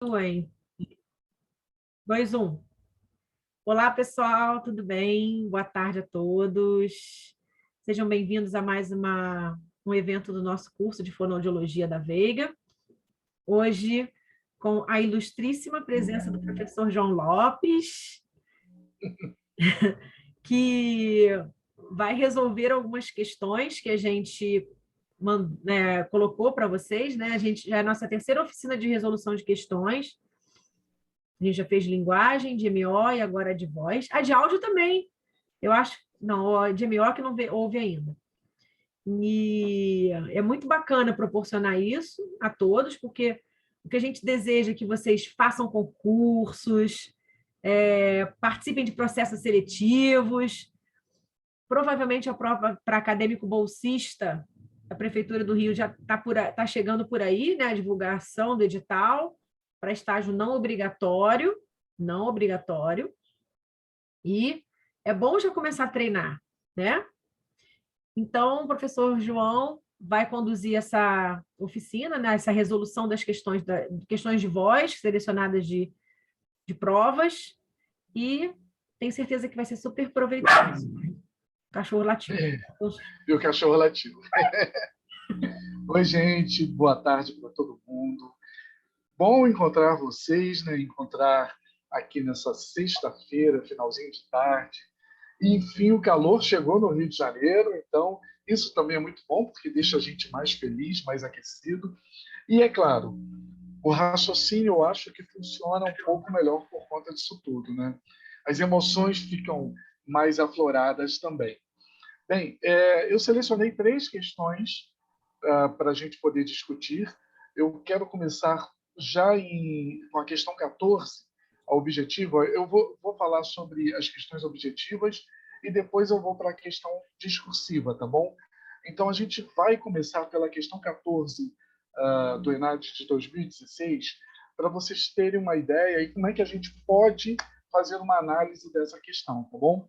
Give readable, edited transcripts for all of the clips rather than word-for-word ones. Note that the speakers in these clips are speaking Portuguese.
Oi. 2, 1. Olá, pessoal, tudo bem? Boa tarde a todos. Sejam bem-vindos a mais um evento do nosso curso de Fonoaudiologia da Veiga. Hoje, com a ilustríssima presença do professor João Lopes, que vai resolver algumas questões que a gente colocou para vocês, né? A gente já é a nossa terceira oficina de resolução de questões. A gente já fez de linguagem, de MO e agora de voz. A de áudio também. Eu acho. Não, a de MO que não houve ainda. E é muito bacana proporcionar isso a todos, porque o que a gente deseja é que vocês façam concursos, participem de processos seletivos. Provavelmente a prova para acadêmico bolsista da Prefeitura do Rio já está chegando por aí, né? A divulgação do edital para estágio não obrigatório, e é bom já começar a treinar, né? Então, o professor João vai conduzir essa oficina, né? Essa resolução das questões de voz selecionadas de provas, e tenho certeza que vai ser super proveitoso. Cachorro latindo. E o cachorro latindo. Oi, gente, boa tarde para todo mundo. Bom encontrar vocês, né? Encontrar aqui nessa sexta-feira, finalzinho de tarde. E, enfim, o calor chegou no Rio de Janeiro, então isso também é muito bom, porque deixa a gente mais feliz, mais aquecido. E, é claro, o raciocínio eu acho que funciona um pouco melhor por conta disso tudo, né? As emoções ficam mais afloradas também. Bem, eu selecionei 3 questões para a gente poder discutir. Eu quero começar já com a questão 14, a objetiva. Eu vou falar sobre as questões objetivas e depois eu vou para a questão discursiva, tá bom? Então, a gente vai começar pela questão 14 do ENAD de 2016, para vocês terem uma ideia e como é que a gente pode fazer uma análise dessa questão, tá bom?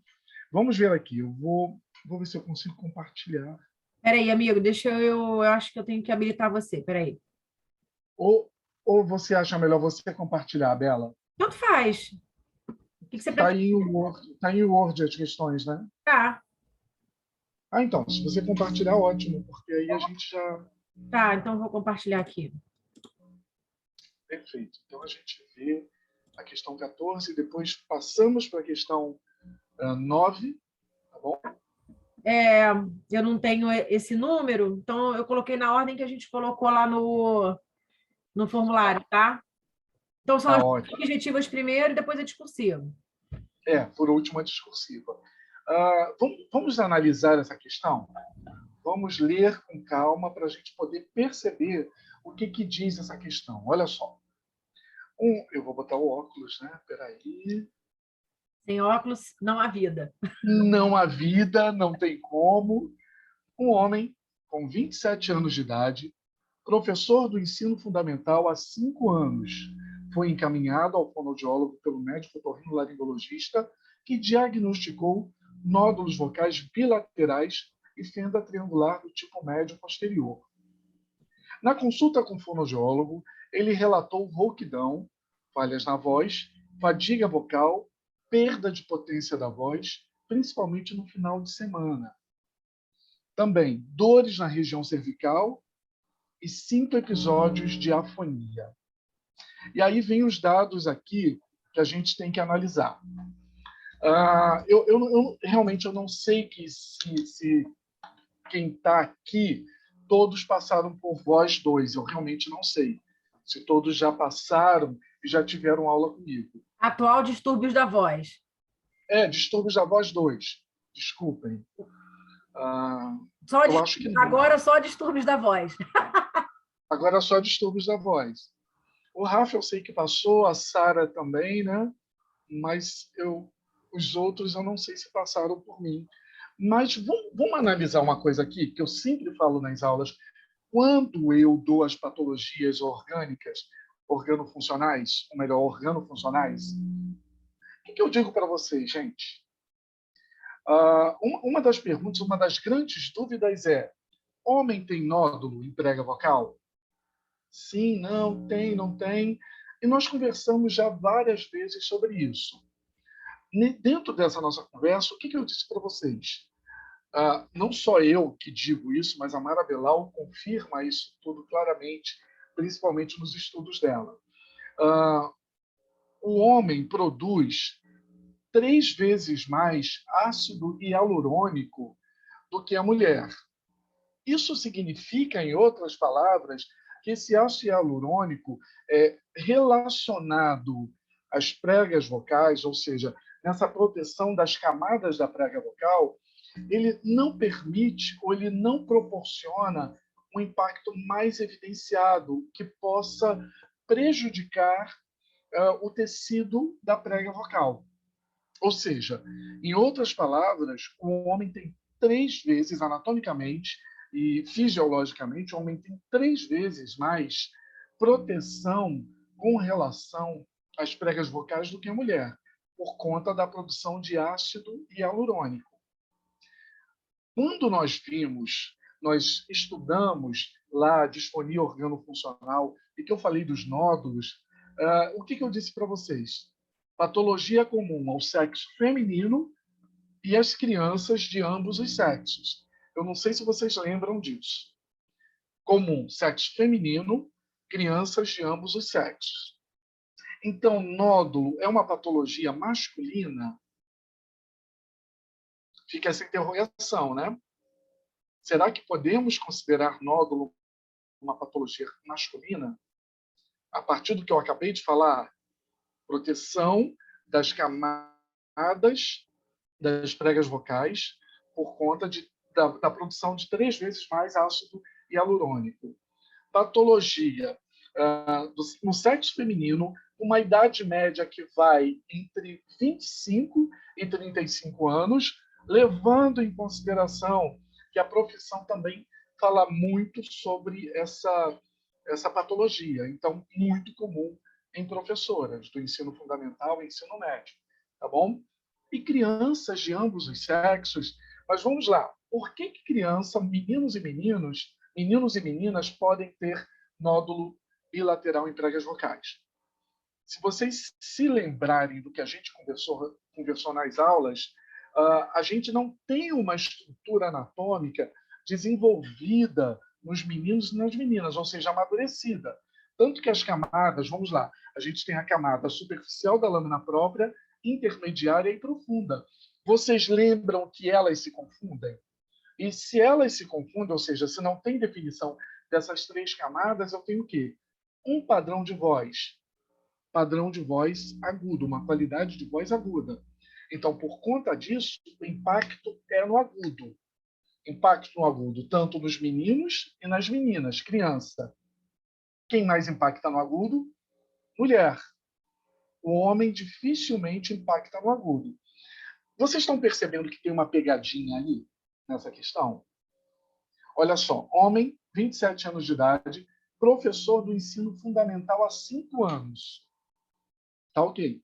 Vamos ver aqui. Eu vou ver se eu consigo compartilhar. Peraí, amigo, eu acho que eu tenho que habilitar você, peraí. Ou você acha melhor você compartilhar, Bela? Tanto faz. O que você Está prefere? em Word, tá em Word as questões, né? Tá, Então, se você compartilhar, ótimo, porque aí a gente já... tá, então eu vou compartilhar aqui. Perfeito. Então, a gente vê a questão 14, depois passamos para a questão 9, tá bom? Eu não tenho esse número, então eu coloquei na ordem que a gente colocou lá no formulário, tá? Então são Tá as ótimo. objetivas primeiro e depois a discursiva. Por último, a discursiva. Vamos analisar essa questão? Vamos ler com calma para a gente poder perceber o que diz essa questão. Olha só. Eu vou botar o óculos, né? Peraí. Sem óculos, não há vida. Não há vida, não tem como. Um homem com 27 anos de idade, professor do ensino fundamental há 5 anos, foi encaminhado ao fonoaudiólogo pelo médico otorrinolaringologista, que diagnosticou nódulos vocais bilaterais e fenda triangular do tipo médio posterior. Na consulta com o fonoaudiólogo, ele relatou rouquidão, falhas na voz, fadiga vocal, perda de potência da voz, principalmente no final de semana. Também dores na região cervical e 5 episódios de afonia. E aí vem os dados aqui que a gente tem que analisar. Realmente eu não sei se quem está aqui, todos passaram por voz 2. Eu realmente não sei se todos já passaram e já tiveram aula comigo. Atual distúrbios da voz. Distúrbios da voz 2. Desculpem. Eu acho que não. Agora só distúrbios da voz. Agora só distúrbios da voz. O Rafa eu sei que passou, a Sara também, né? Mas os outros eu não sei se passaram por mim. Mas vamos analisar uma coisa aqui, que eu sempre falo nas aulas. Quando eu dou as patologias orgânicas, organofuncionais, ou melhor, organofuncionais, o que eu digo para vocês, gente? Uma das perguntas, uma das grandes dúvidas é: homem tem nódulo em prega vocal? Sim, não tem, não tem. E nós conversamos já várias vezes sobre isso. Dentro dessa nossa conversa, o que eu disse para vocês? Não só eu que digo isso, mas a Mara Belal confirma isso tudo claramente, principalmente nos estudos dela. O homem produz 3 vezes mais ácido hialurônico do que a mulher. Isso significa, em outras palavras, que esse ácido hialurônico é relacionado às pregas vocais, ou seja, nessa proteção das camadas da prega vocal, ele não permite ou ele não proporciona um impacto mais evidenciado que possa prejudicar o tecido da prega vocal. Ou seja, em outras palavras, o homem tem 3 vezes, anatomicamente e fisiologicamente, o homem tem 3 vezes mais proteção com relação às pregas vocais do que a mulher, por conta da produção de ácido hialurônico. Quando nós estudamos lá a disfonia organofuncional e que eu falei dos nódulos, o que eu disse para vocês? Patologia comum ao sexo feminino e às crianças de ambos os sexos. Eu não sei se vocês lembram disso. Comum, sexo feminino, crianças de ambos os sexos. Então, nódulo é uma patologia masculina? Fica essa interrogação, né? Será que podemos considerar nódulo uma patologia masculina? A partir do que eu acabei de falar, proteção das camadas das pregas vocais por conta da produção de 3 vezes mais ácido hialurônico. Patologia no sexo feminino, uma idade média que vai entre 25 e 35 anos, levando em consideração que a profissão também fala muito sobre essa patologia. Então, muito comum em professoras do ensino fundamental e ensino médio, tá bom? E crianças de ambos os sexos. Mas vamos lá, por que criança, meninos e meninas podem ter nódulo bilateral em pregas vocais? Se vocês se lembrarem do que a gente conversou nas aulas, a gente não tem uma estrutura anatômica desenvolvida nos meninos e nas meninas, ou seja, amadurecida. Tanto que as camadas, vamos lá, a gente tem a camada superficial da lâmina própria, intermediária e profunda. Vocês lembram que elas se confundem? E se elas se confundem, ou seja, se não tem definição dessas 3 camadas, eu tenho o quê? Um padrão de voz agudo, uma qualidade de voz aguda. Então, por conta disso, o impacto é no agudo. Impacto no agudo, tanto nos meninos e nas meninas, criança. Quem mais impacta no agudo? Mulher. O homem dificilmente impacta no agudo. Vocês estão percebendo que tem uma pegadinha ali nessa questão? Olha só, homem, 27 anos de idade, professor do ensino fundamental há 5 anos. Tá ok.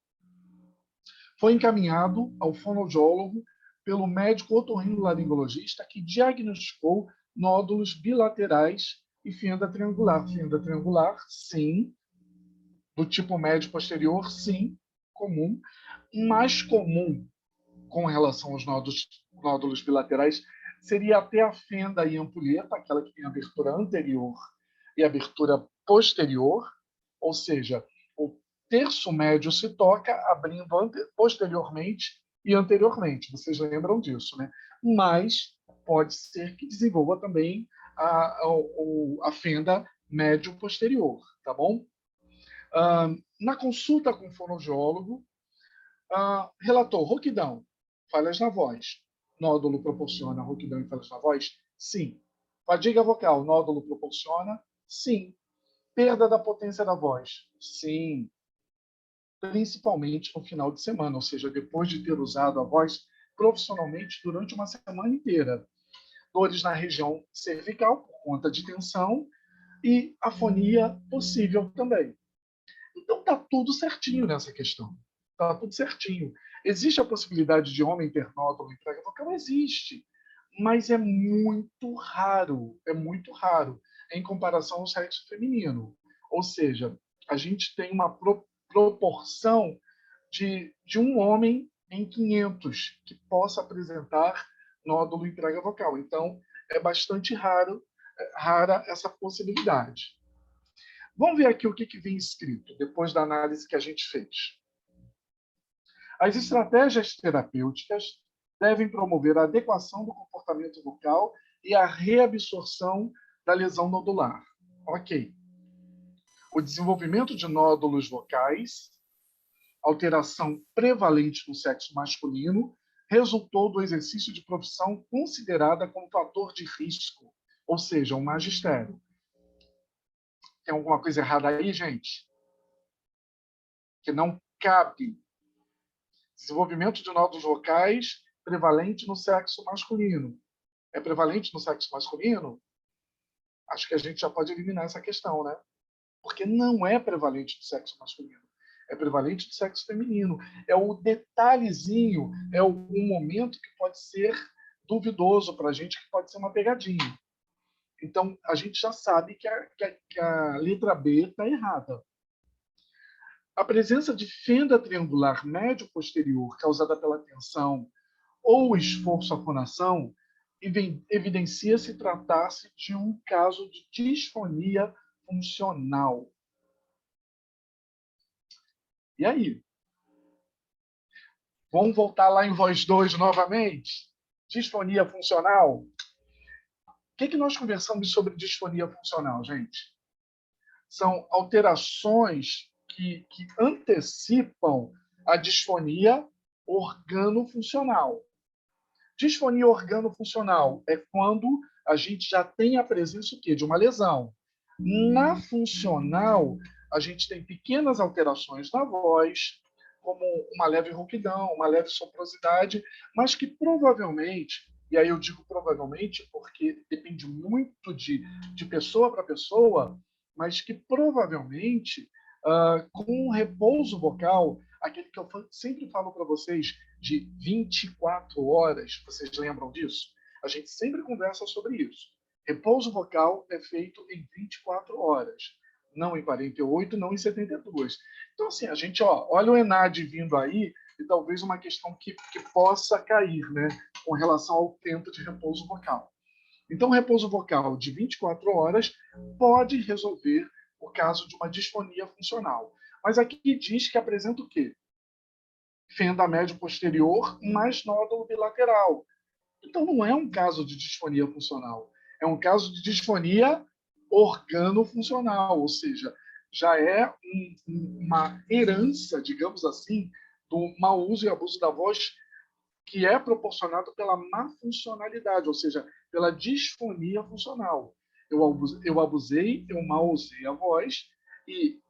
Foi encaminhado ao fonoaudiólogo pelo médico otorrinolaringologista que diagnosticou nódulos bilaterais e fenda triangular. Fenda triangular, sim. Do tipo médio posterior, sim, comum. Mais comum com relação aos nódulos bilaterais seria até a fenda e ampulheta, aquela que tem abertura anterior e abertura posterior, ou seja, o terço médio se toca abrindo posteriormente e anteriormente. Vocês lembram disso, né? Mas pode ser que desenvolva também a fenda médio-posterior, tá bom? Na consulta com o fonoaudiólogo, relatou rouquidão, falhas na voz. Nódulo proporciona rouquidão e falhas na voz? Sim. Fadiga vocal, nódulo proporciona? Sim. Perda da potência da voz? Sim. Principalmente no final de semana, ou seja, depois de ter usado a voz profissionalmente durante uma semana inteira. Dores na região cervical por conta de tensão e afonia possível também. Então está tudo certinho nessa questão. Está tudo certinho. Existe a possibilidade de homem ter nódulo em prega vocal? Existe. Mas é muito raro. É muito raro em comparação ao sexo feminino. Ou seja, a gente tem uma proporção de um homem em 500 que possa apresentar nódulo em prega vocal. Então, é bastante rara essa possibilidade. Vamos ver aqui o que vem escrito, depois da análise que a gente fez. As estratégias terapêuticas devem promover a adequação do comportamento vocal e a reabsorção da lesão nodular. Ok. O desenvolvimento de nódulos vocais, alteração prevalente no sexo masculino, resultou do exercício de profissão considerada como fator de risco, ou seja, um magistério. Tem alguma coisa errada aí, gente? Que não cabe. Desenvolvimento de nódulos vocais prevalente no sexo masculino. É prevalente no sexo masculino? Acho que a gente já pode eliminar essa questão, né? Porque não é prevalente no sexo masculino. É prevalente no sexo feminino. É o detalhezinho, é um momento que pode ser duvidoso para a gente, que pode ser uma pegadinha. Então, a gente já sabe que a letra B está errada. A presença de fenda triangular médio-posterior causada pela tensão ou esforço à fonação evidencia-se tratar-se de um caso de disfonia funcional. E aí? Vamos voltar lá em voz 2 novamente? Disfonia funcional? O que nós conversamos sobre disfonia funcional, gente? São alterações que antecipam a disfonia organofuncional. Disfonia organofuncional é quando a gente já tem a presença de uma lesão. Na funcional, a gente tem pequenas alterações na voz, como uma leve rouquidão, uma leve soprosidade, mas que provavelmente, e aí eu digo provavelmente porque depende muito de pessoa para pessoa, mas que provavelmente, com um repouso vocal, aquele que eu sempre falo para vocês, de 24 horas, vocês lembram disso? A gente sempre conversa sobre isso. Repouso vocal é feito em 24 horas, não em 48, não em 72. Então, assim, a gente, olha o ENAD vindo aí, e talvez uma questão que possa cair, né, com relação ao tempo de repouso vocal. Então, o repouso vocal de 24 horas pode resolver o caso de uma disfonia funcional. Mas aqui diz que apresenta o quê? Fenda médio posterior mais nódulo bilateral. Então, não é um caso de disfonia funcional. É um caso de disfonia organofuncional, ou seja, já é uma herança, digamos assim, do mau uso e abuso da voz que é proporcionado pela má funcionalidade, ou seja, pela disfonia funcional. Eu abusei, eu mal usei a voz e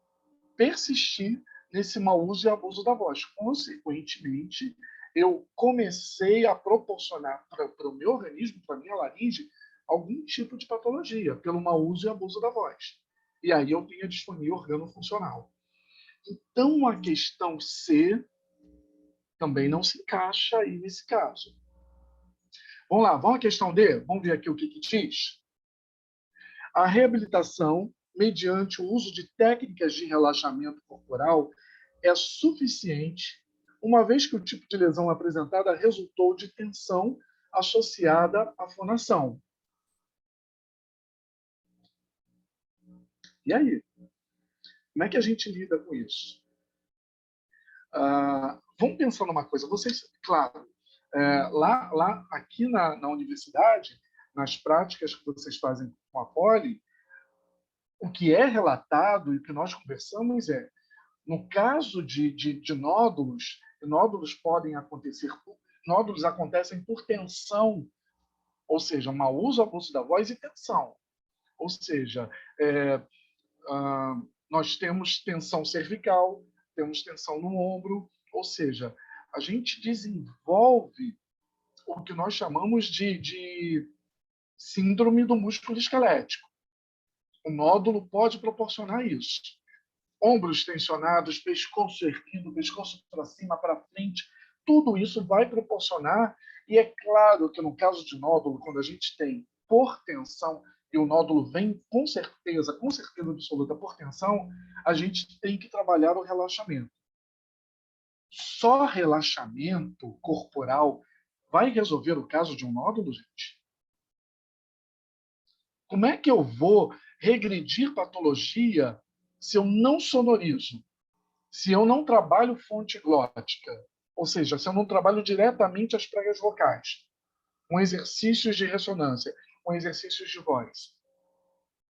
persisti nesse mau uso e abuso da voz. Consequentemente, eu comecei a proporcionar para o meu organismo, para a minha laringe, algum tipo de patologia pelo mau uso e abuso da voz. E aí eu tenho a disfonia organofuncional. Então, a questão C também não se encaixa aí nesse caso. Vamos lá, vamos à questão D? Vamos ver aqui o que diz. A reabilitação, mediante o uso de técnicas de relaxamento corporal, é suficiente, uma vez que o tipo de lesão apresentada resultou de tensão associada à fonação. E aí? Como é que a gente lida com isso? Vamos pensar numa coisa. Vocês, claro, aqui na universidade, nas práticas que vocês fazem com a Poli, o que é relatado e o que nós conversamos é, no caso de nódulos, nódulos podem acontecer, nódulos acontecem por tensão, ou seja, mau uso, abuso da voz e tensão. Ou seja, nós temos tensão cervical, temos tensão no ombro, ou seja, a gente desenvolve o que nós chamamos de síndrome do músculo esquelético. O nódulo pode proporcionar isso. Ombros tensionados, pescoço erguido, pescoço para cima, para frente, tudo isso vai proporcionar, e é claro que no caso de nódulo, quando a gente tem por tensão, e o nódulo vem com certeza absoluta por tensão, a gente tem que trabalhar o relaxamento. Só relaxamento corporal vai resolver o caso de um nódulo, gente? Como é que eu vou regredir patologia se eu não sonorizo? Se eu não trabalho fonte glótica? Ou seja, se eu não trabalho diretamente as pregas vocais, com exercícios de ressonância, com exercícios de voz?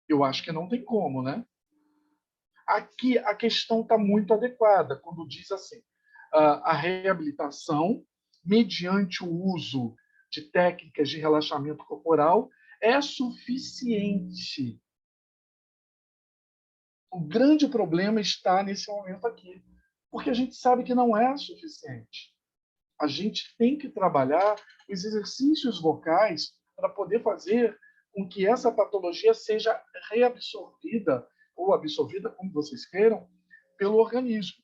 Eu acho que não tem como, né? Aqui a questão está muito adequada, quando diz assim, a reabilitação, mediante o uso de técnicas de relaxamento corporal, é suficiente. O grande problema está nesse momento aqui, porque a gente sabe que não é suficiente. A gente tem que trabalhar os exercícios vocais para poder fazer com que essa patologia seja reabsorvida, ou absorvida, como vocês queiram, pelo organismo.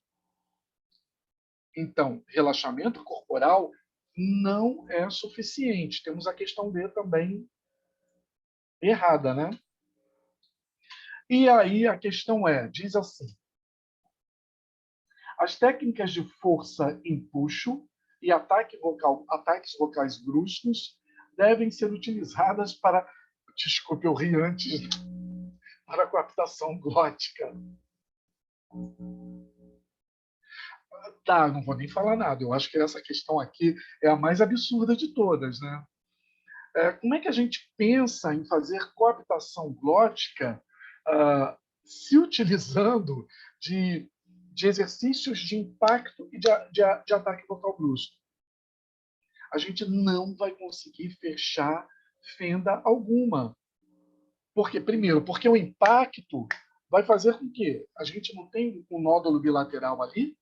Então, relaxamento corporal não é suficiente. Temos a questão B também errada, né? E aí a questão diz assim, as técnicas de força em puxo e ataques vocais bruscos devem ser utilizadas para, desculpe, eu ri antes, para a captação glótica. Tá, não vou nem falar nada. Eu acho que essa questão aqui é a mais absurda de todas, né? Como é que a gente pensa em fazer coaptação glótica se utilizando de exercícios de impacto e de ataque vocal brusco? A gente não vai conseguir fechar fenda alguma. Por quê? Primeiro, porque o impacto vai fazer com que a gente não tenha um nódulo bilateral ali.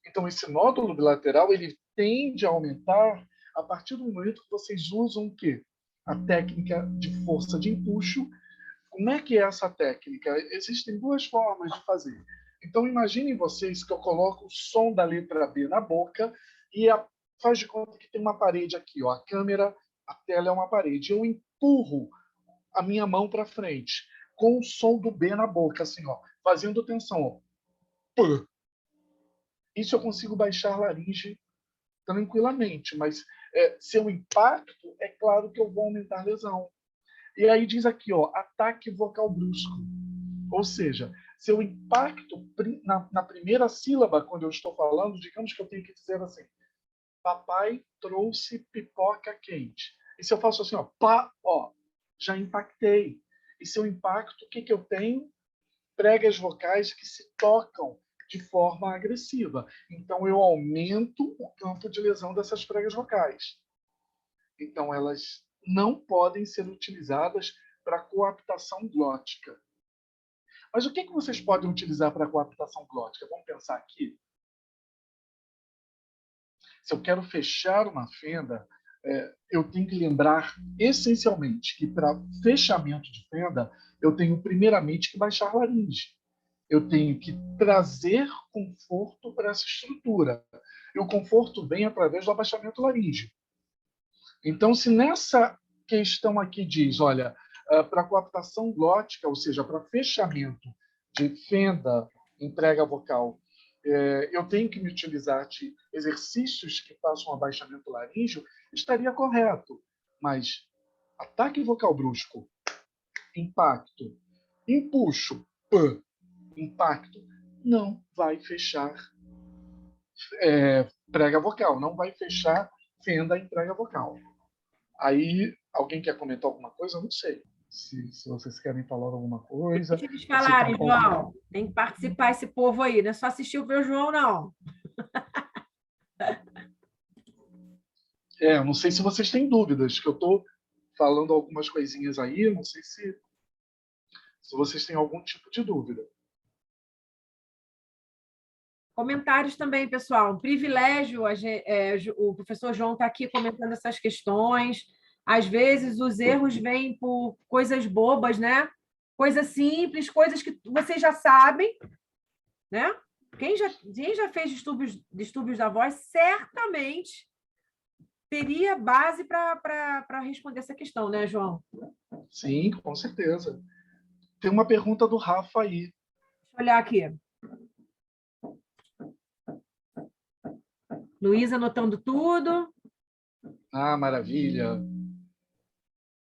Então, esse nódulo bilateral ele tende a aumentar a partir do momento que vocês usam o quê? A técnica de força de empuxo. Como é que é essa técnica? Existem duas formas de fazer. Então, imaginem vocês que eu coloco o som da letra B na boca e faz de conta que tem uma parede aqui. Ó. A câmera, a tela é uma parede. Eu empurro a minha mão para frente com o som do B na boca, assim, ó, fazendo tensão. Ó. Pô. Isso eu consigo baixar a laringe tranquilamente, mas seu impacto, é claro que eu vou aumentar a lesão. E aí diz aqui, ó, ataque vocal brusco. Ou seja, seu impacto na primeira sílaba, quando eu estou falando, digamos que eu tenho que dizer assim, papai trouxe pipoca quente. E se eu faço assim, ó, pá, ó, já impactei. E seu impacto, o que eu tenho? Pregas vocais que se tocam de forma agressiva. Então, eu aumento o campo de lesão dessas pregas vocais. Então, elas não podem ser utilizadas para coaptação glótica. Mas o que vocês podem utilizar para coaptação glótica? Vamos pensar aqui. Se eu quero fechar uma fenda, eu tenho que lembrar essencialmente que para fechamento de fenda, eu tenho primeiramente que baixar a laringe. Eu tenho que trazer conforto para essa estrutura. E o conforto vem através do abaixamento laríngeo. Então, se nessa questão aqui diz, olha, para coaptação glótica, ou seja, para fechamento de fenda em prega vocal, eu tenho que me utilizar de exercícios que façam abaixamento laríngeo, estaria correto. Mas ataque vocal brusco, impacto, empuxo, impacto, não vai fechar prega vocal, não vai fechar fenda em prega vocal. Aí, alguém quer comentar alguma coisa? Eu não sei. Se vocês querem falar alguma coisa. Deixa eles falarem, João. Tem que participar esse povo aí, não é só assistir o meu João, não. Não sei se vocês têm dúvidas, que eu estou falando algumas coisinhas aí, eu não sei se vocês têm algum tipo de dúvida. Comentários também, pessoal. Um privilégio, o professor João está aqui comentando essas questões. Às vezes, os erros vêm por coisas bobas, né? Coisas simples, coisas que vocês já sabem, né? Quem já fez distúrbios da voz, certamente teria base para responder essa questão, né, João? Sim, com certeza. Tem uma pergunta do Rafa aí. Deixa eu olhar aqui. Luísa anotando tudo. Ah, maravilha.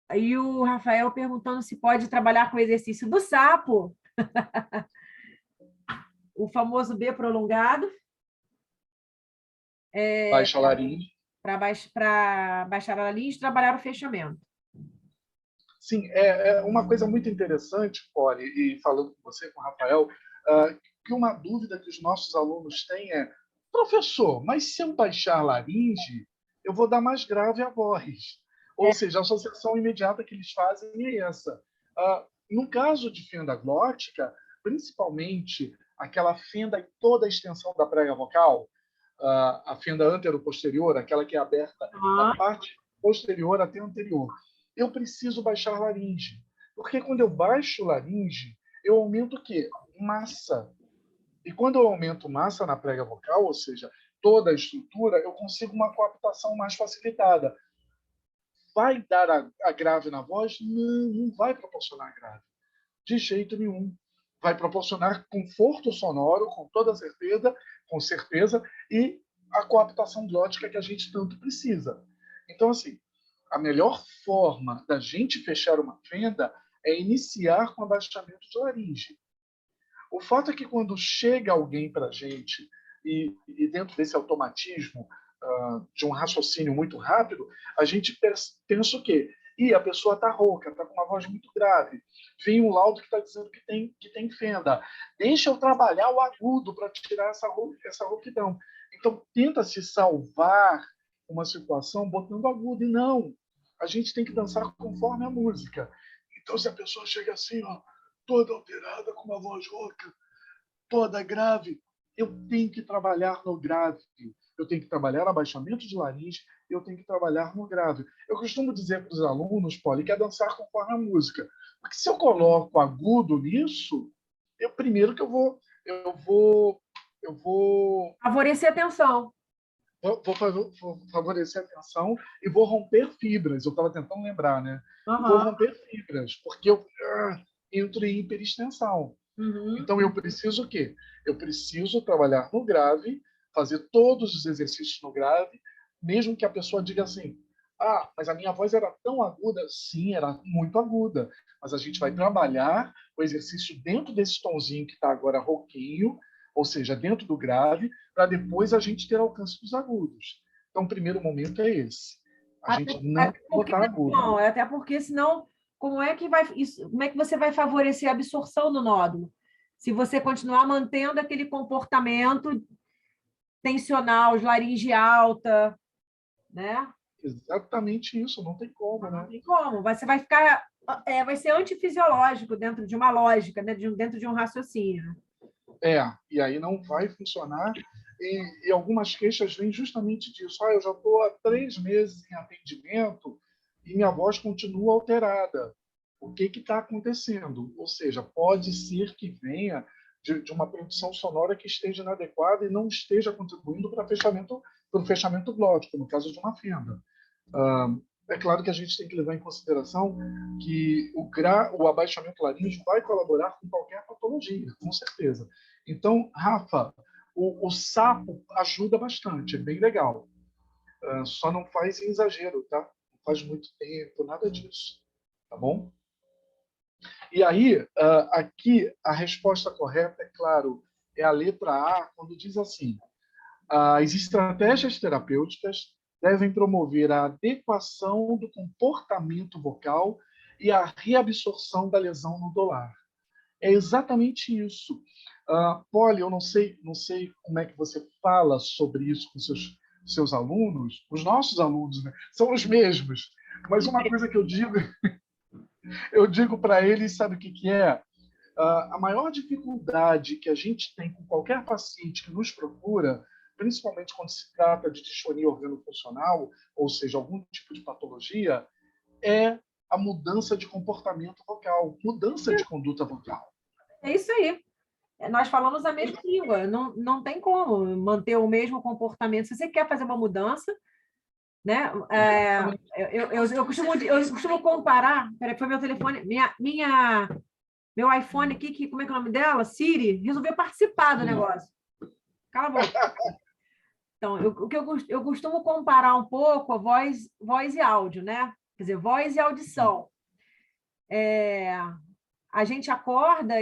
Aí o Rafael perguntando se pode trabalhar com o exercício do sapo. O famoso B prolongado. Baixa a laringe. Para baixar a laringe e trabalhar o fechamento. Sim, é uma coisa muito interessante, Poli, e falando com você, com o Rafael, que uma dúvida que os nossos alunos têm é: professor, mas se eu baixar a laringe, eu vou dar mais grave a voz. Ou seja, a associação imediata que eles fazem é essa. No caso de fenda glótica, principalmente aquela fenda e toda a extensão da prega vocal, a fenda antero-posterior, aquela que é aberta da parte posterior até anterior, eu preciso baixar a laringe. Porque quando eu baixo a laringe, eu aumento o quê? Massa. E quando eu aumento massa na prega vocal, ou seja, toda a estrutura, eu consigo uma coaptação mais facilitada. Vai dar a grave na voz? Não, não vai proporcionar grave. De jeito nenhum. Vai proporcionar conforto sonoro, com certeza, e a coaptação glótica que a gente tanto precisa. Então, assim, a melhor forma da gente fechar uma fenda é iniciar com abaixamento de laringe. O fato é que quando chega alguém para a gente, e dentro desse automatismo de um raciocínio muito rápido, a gente pensa o quê? A pessoa está rouca, está com uma voz muito grave. Vem um laudo que está dizendo que tem fenda. Deixa eu trabalhar o agudo para tirar essa rouquidão. Então, tenta-se salvar uma situação botando agudo. E não, a gente tem que dançar conforme a música. Então, se a pessoa chega assim, ó, toda alterada, com uma voz rouca, toda grave, eu tenho que trabalhar no grave. Eu tenho que trabalhar abaixamento de laringe, eu tenho que trabalhar no grave. Eu costumo dizer para os alunos, Poli, que é dançar conforme a música. Porque se eu coloco agudo nisso, primeiro que eu vou Favorecer a atenção. vou favorecer a atenção e vou romper fibras. Eu estava tentando lembrar, né? Uhum. Vou romper fibras, porque eu entro em hiperextensão. Uhum. Então, eu preciso o quê? Eu preciso trabalhar no grave, fazer todos os exercícios no grave, mesmo que a pessoa diga assim: ah, mas a minha voz era tão aguda. Sim, era muito aguda. Mas a gente vai trabalhar o exercício dentro desse tonzinho que está agora rouquinho, ou seja, dentro do grave, para depois a gente ter alcance dos agudos. Então, o primeiro momento é esse. A gente não botar agudo. Não, até porque senão, como é que você vai favorecer a absorção do nódulo? Se você continuar mantendo aquele comportamento tensional, laringe alta, né? Exatamente isso, não tem como, né? Não tem como. Você vai ficar, vai ser antifisiológico dentro de uma lógica, né? Dentro de um raciocínio. E aí não vai funcionar. E algumas queixas vêm justamente disso. Eu já estou há 3 meses em atendimento e minha voz continua alterada. O que está acontecendo? Ou seja, pode ser que venha de uma produção sonora que esteja inadequada e não esteja contribuindo para o fechamento glótico, no caso de uma fenda. É claro que a gente tem que levar em consideração que o abaixamento laríngeo vai colaborar com qualquer patologia, com certeza. Então, Rafa, o sapo ajuda bastante, é bem legal. Só não faz em exagero, tá? Não faz muito tempo, nada disso. Tá bom? E aí, aqui, a resposta correta, é claro, é a letra A, quando diz assim: as estratégias terapêuticas devem promover a adequação do comportamento vocal e a reabsorção da lesão nodular. É exatamente isso. Polly, eu não sei como é que você fala sobre isso com seus alunos. Os nossos alunos, né, são os mesmos. Mas uma coisa que eu digo para eles, sabe o que é? A maior dificuldade que a gente tem com qualquer paciente que nos procura, principalmente quando se trata de disfonia organofuncional, ou seja, algum tipo de patologia, é a mudança de comportamento vocal, mudança de conduta vocal. É isso aí. Nós falamos a mesma língua, não tem como manter o mesmo comportamento. Se você quer fazer uma mudança, né? Eu costumo comparar, peraí, foi meu telefone, meu iPhone aqui, que, como é que é o nome dela? Siri, resolveu participar do negócio. Cala a boca. Então, eu costumo comparar um pouco a voz e áudio, né? Quer dizer, voz e audição. A gente acorda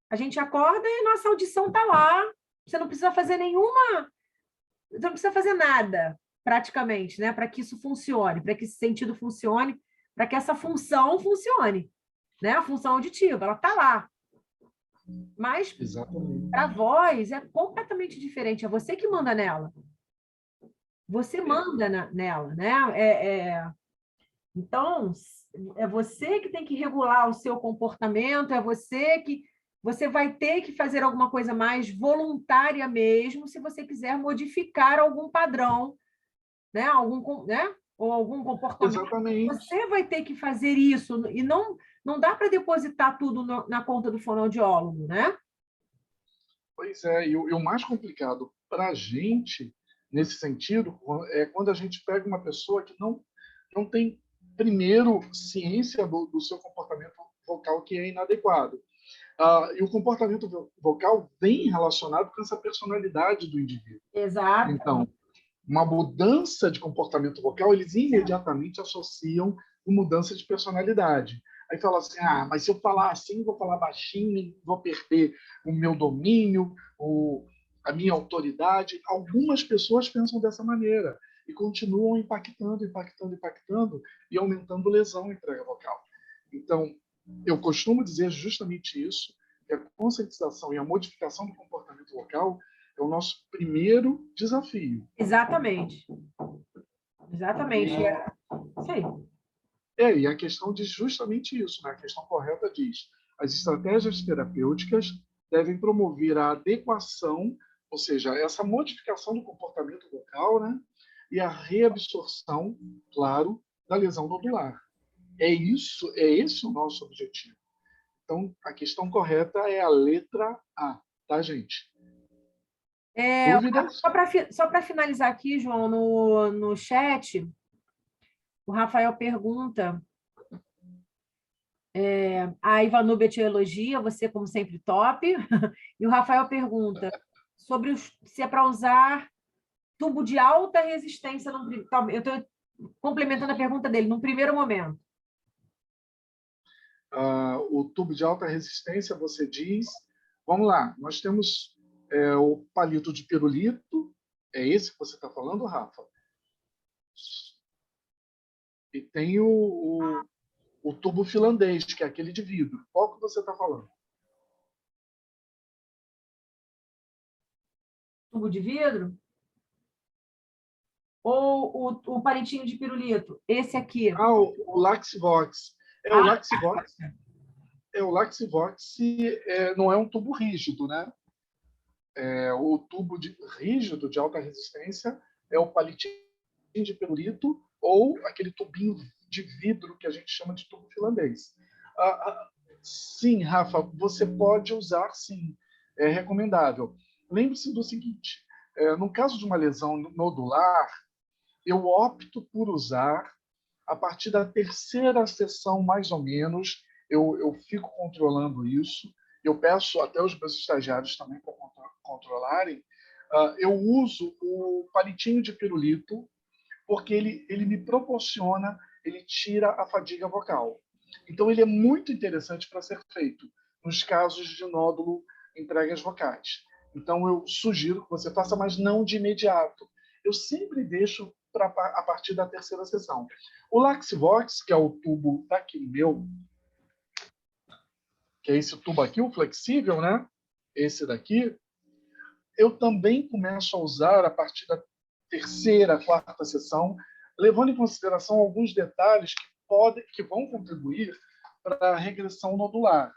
a gente acorda e nossa audição está lá. Você não precisa fazer você não precisa fazer nada, praticamente, né? Para que isso funcione, para que esse sentido funcione, para que essa função funcione, né? A função auditiva, ela está lá. Mas para a voz é completamente diferente. É você que manda nela. Você manda nela, né? Então, é você que tem que regular o seu comportamento, é você vai ter que fazer alguma coisa mais voluntária mesmo, se você quiser modificar algum padrão, né? Ou algum comportamento. Exatamente. Você vai ter que fazer isso, e não dá para depositar tudo na conta do fonoaudiólogo, né? Pois é, e o mais complicado para a gente, nesse sentido, é quando a gente pega uma pessoa que não tem, primeiro, ciência do seu comportamento vocal que é inadequado. E o comportamento vocal vem relacionado com essa personalidade do indivíduo. Exato. Então, uma mudança de comportamento vocal, eles imediatamente associam com mudança de personalidade. Aí fala assim, mas se eu falar assim, vou falar baixinho, vou perder o meu domínio, a minha autoridade. Algumas pessoas pensam dessa maneira e continuam impactando e aumentando lesão em entrega vocal. Então, eu costumo dizer justamente isso, que a conscientização e a modificação do comportamento vocal é o nosso primeiro desafio. Exatamente. Exatamente. Sei. E a questão diz justamente isso, né? A questão correta diz: as estratégias terapêuticas devem promover a adequação, ou seja, essa modificação do comportamento vocal, né? E a reabsorção, claro, da lesão nodular. É esse o nosso objetivo. Então, a questão correta é a letra A, tá, gente? Dúvidas? Só para finalizar aqui, João, no chat, o Rafael pergunta, a Ivanúbia te elogia, você como sempre top, e o Rafael pergunta sobre se é para usar tubo de alta resistência, eu estou complementando a pergunta dele, num primeiro momento. O tubo de alta resistência, você diz, vamos lá, nós temos o palito de pirulito, é esse que você está falando, Rafa? E tem o tubo finlandês, que é aquele de vidro. Qual que você está falando? Tubo de vidro? Ou o palitinho de pirulito? Esse aqui. O Laxivox. O Laxivox. O Laxivox não é um tubo rígido, né? O tubo rígido de alta resistência é o palitinho de pirulito ou aquele tubinho de vidro que a gente chama de tubo finlandês. Sim, Rafa, você pode usar, sim. É recomendável. Lembre-se do seguinte, no caso de uma lesão nodular, eu opto por usar, a partir da terceira sessão, mais ou menos, eu fico controlando isso, eu peço até os meus estagiários também para controlarem, eu uso o palitinho de pirulito, porque ele me proporciona, ele tira a fadiga vocal. Então, ele é muito interessante para ser feito nos casos de nódulo em pregas vocais. Então, eu sugiro que você faça, mas não de imediato. Eu sempre deixo a partir da terceira sessão. O Laxivox, que é o tubo daqui meu, que é esse tubo aqui, o flexível, né? Esse daqui, eu também começo a usar a partir da terceira, quarta sessão, levando em consideração alguns detalhes que vão contribuir para a regressão nodular.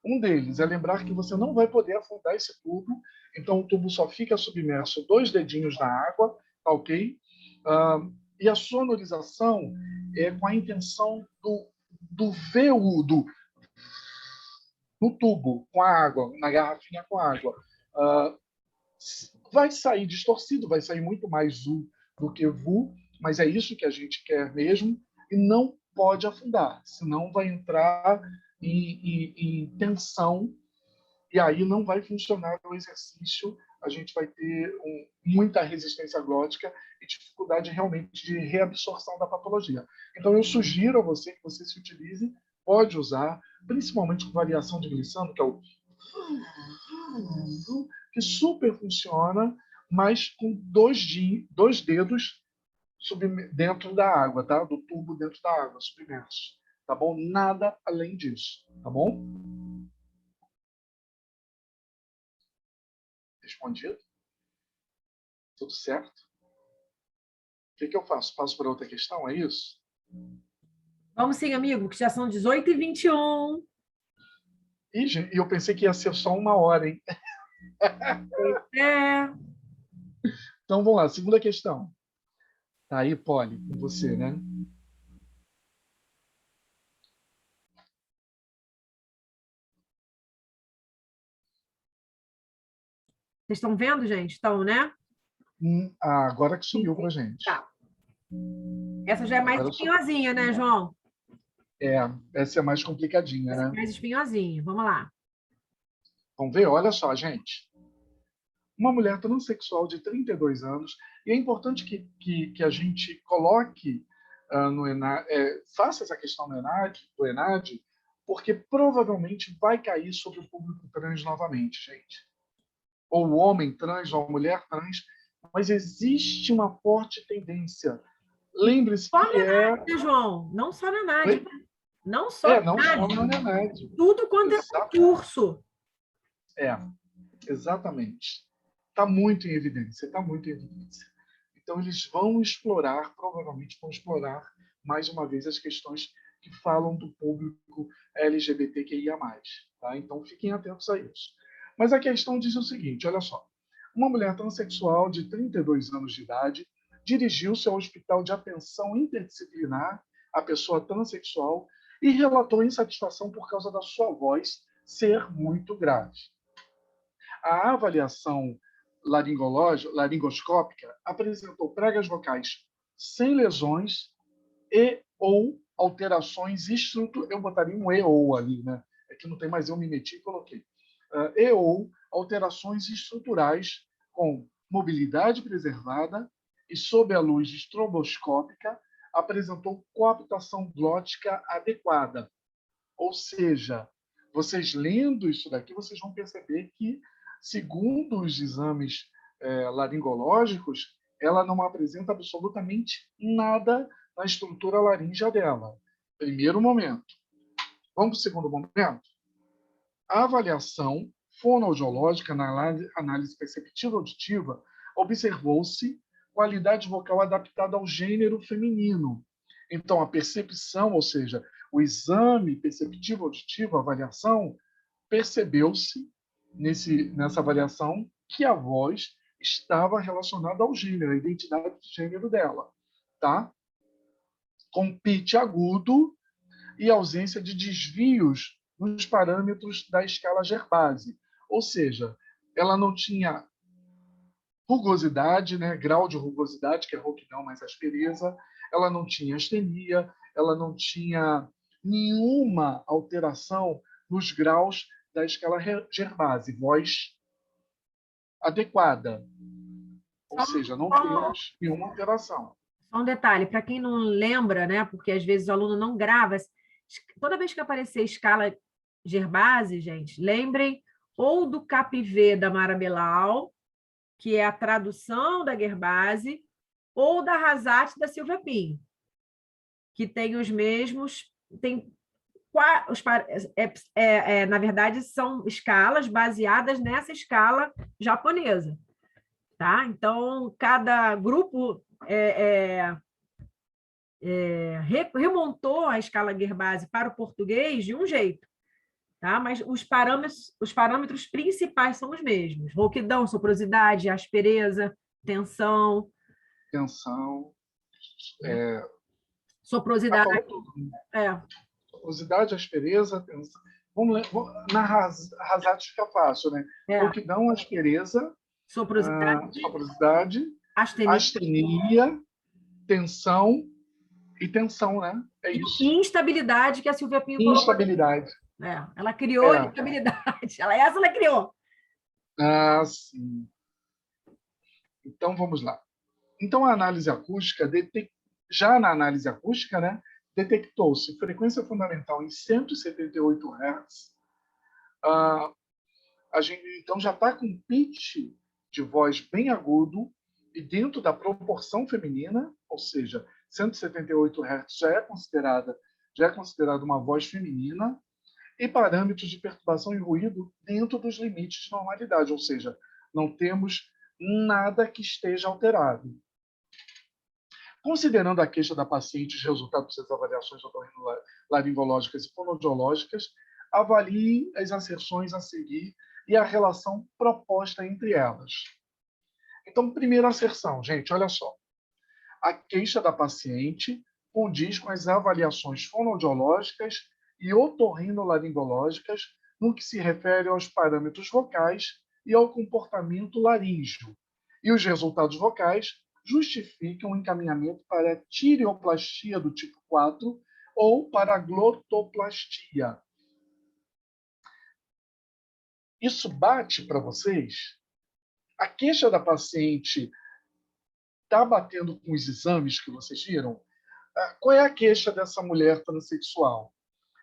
Um deles é lembrar que você não vai poder afundar esse tubo, então o tubo só fica submerso 2 dedinhos na água, tá ok? E a sonorização é com a intenção do veúdo no tubo, com a água, na garrafinha com água. vai sair distorcido, vai sair muito mais U do que VU, mas é isso que a gente quer mesmo, e não pode afundar, senão vai entrar em tensão, e aí não vai funcionar o exercício, a gente vai ter muita resistência glótica e dificuldade realmente de reabsorção da patologia. Então, eu sugiro a você que você se utilize, pode usar, principalmente com variação de glissando, que é o que super funciona, mas com dois dedos dentro da água, tá? Do tubo dentro da água, submerso. Tá bom? Nada além disso, tá bom? Respondido? Tudo certo? O que eu faço? Passo para outra questão, é isso? Vamos sim, amigo, que já são 18h21. E eu pensei que ia ser só 1 hora, hein? É. Então, vamos lá. Segunda questão. Tá aí, Polly, com você, né? Vocês estão vendo, gente? Estão, né? Agora que sumiu para gente. Tá. Essa já é mais espinhosinha, né, João? Essa é mais complicadinha, Essa é né? mais espinhosinha. Vamos lá. Vamos ver? Olha só, gente. Uma mulher transexual de 32 anos, e é importante que a gente coloque no ENAD, faça essa questão no ENAD, do ENAD, porque provavelmente vai cair sobre o público trans novamente, gente. Ou o homem trans, ou a mulher trans, mas existe uma forte tendência. Lembre-se Só que na NAD, né, João? Não só na NAD. Não só na não só NAD. no ENAD. Tudo quanto é concurso. Exatamente. Está muito em evidência, está muito em evidência. Então, eles vão explorar, provavelmente vão explorar, mais uma vez, as questões que falam do público LGBTQIA+. Tá? Então, fiquem atentos a isso. Mas a questão diz o seguinte, olha só. Uma mulher transexual de 32 anos de idade dirigiu-se ao Hospital de Atenção Interdisciplinar à Pessoa Transexual e relatou insatisfação por causa da sua voz ser muito grave. A avaliação laringoscópica apresentou pregas vocais sem lesões e ou alterações estruturais. Eu botaria um e ou ali, né? É que não tem mais eu me meti e coloquei. E ou alterações estruturais com mobilidade preservada e sob a luz estroboscópica apresentou coaptação glótica adequada. Ou seja, vocês lendo isso daqui, vocês vão perceber que, segundo os exames laringológicos, ela não apresenta absolutamente nada na estrutura laríngea dela. Primeiro momento. Vamos para o segundo momento? A avaliação fonoaudiológica na análise perceptiva auditiva observou-se qualidade vocal adaptada ao gênero feminino. Então, a percepção, ou seja, o exame perceptivo auditivo, a avaliação, percebeu-se nessa avaliação que a voz estava relacionada ao gênero, à identidade de gênero dela, tá? Com pitch agudo e ausência de desvios nos parâmetros da escala Gerbasi. Ou seja, ela não tinha rugosidade, né, grau de rugosidade, que é rouquidão mais aspereza, ela não tinha astenia, ela não tinha nenhuma alteração nos graus da escala Gerbasi, voz adequada. Ou seja, não temos nenhuma alteração. Só um detalhe, para quem não lembra, né, porque às vezes o aluno não grava, toda vez que aparecer escala Gerbasi, gente, lembrem ou do CAPV da Mara Belal, que é a tradução da Gerbasi, ou da Rasat da Silvia Pinho, que tem os mesmos, na verdade, são escalas baseadas nessa escala japonesa. Tá? Então, cada grupo remontou a escala Gerbasi para o português de um jeito, tá? Mas os parâmetros principais são os mesmos: rouquidão, soprosidade, aspereza, tensão. Tensão. Soprosidade. Soprosidade, aspereza, tensão. Na Rasat fica fácil, né? Rouquidão, aspereza. soporosidade, astenia astenia, tensão e tensão, né? É isso. e instabilidade que a Silvia Pinho colocou. Instabilidade. Ela criou instabilidade. Ela criou. Ah, sim. Então, vamos lá. Então, a análise acústica, já na análise acústica, né, detectou-se frequência fundamental em 178 Hz. A gente, então, já está com pitch de voz bem agudo e dentro da proporção feminina, ou seja, 178 Hz já é considerada uma voz feminina, e parâmetros de perturbação e ruído dentro dos limites de normalidade, ou seja, não temos nada que esteja alterado. Considerando a queixa da paciente e os resultados das avaliações otorrinolaringológicas e fonoaudiológicas, avalie as asserções a seguir e a relação proposta entre elas. Então, primeira asserção, gente, olha só. A queixa da paciente condiz com as avaliações fonoaudiológicas e otorrinolaringológicas no que se refere aos parâmetros vocais e ao comportamento laríngeo. E os resultados vocais justificam o encaminhamento para a tireoplastia do tipo 4 ou para a glotoplastia. Isso bate para vocês? A queixa da paciente está batendo com os exames que vocês viram? Qual é a queixa dessa mulher transexual?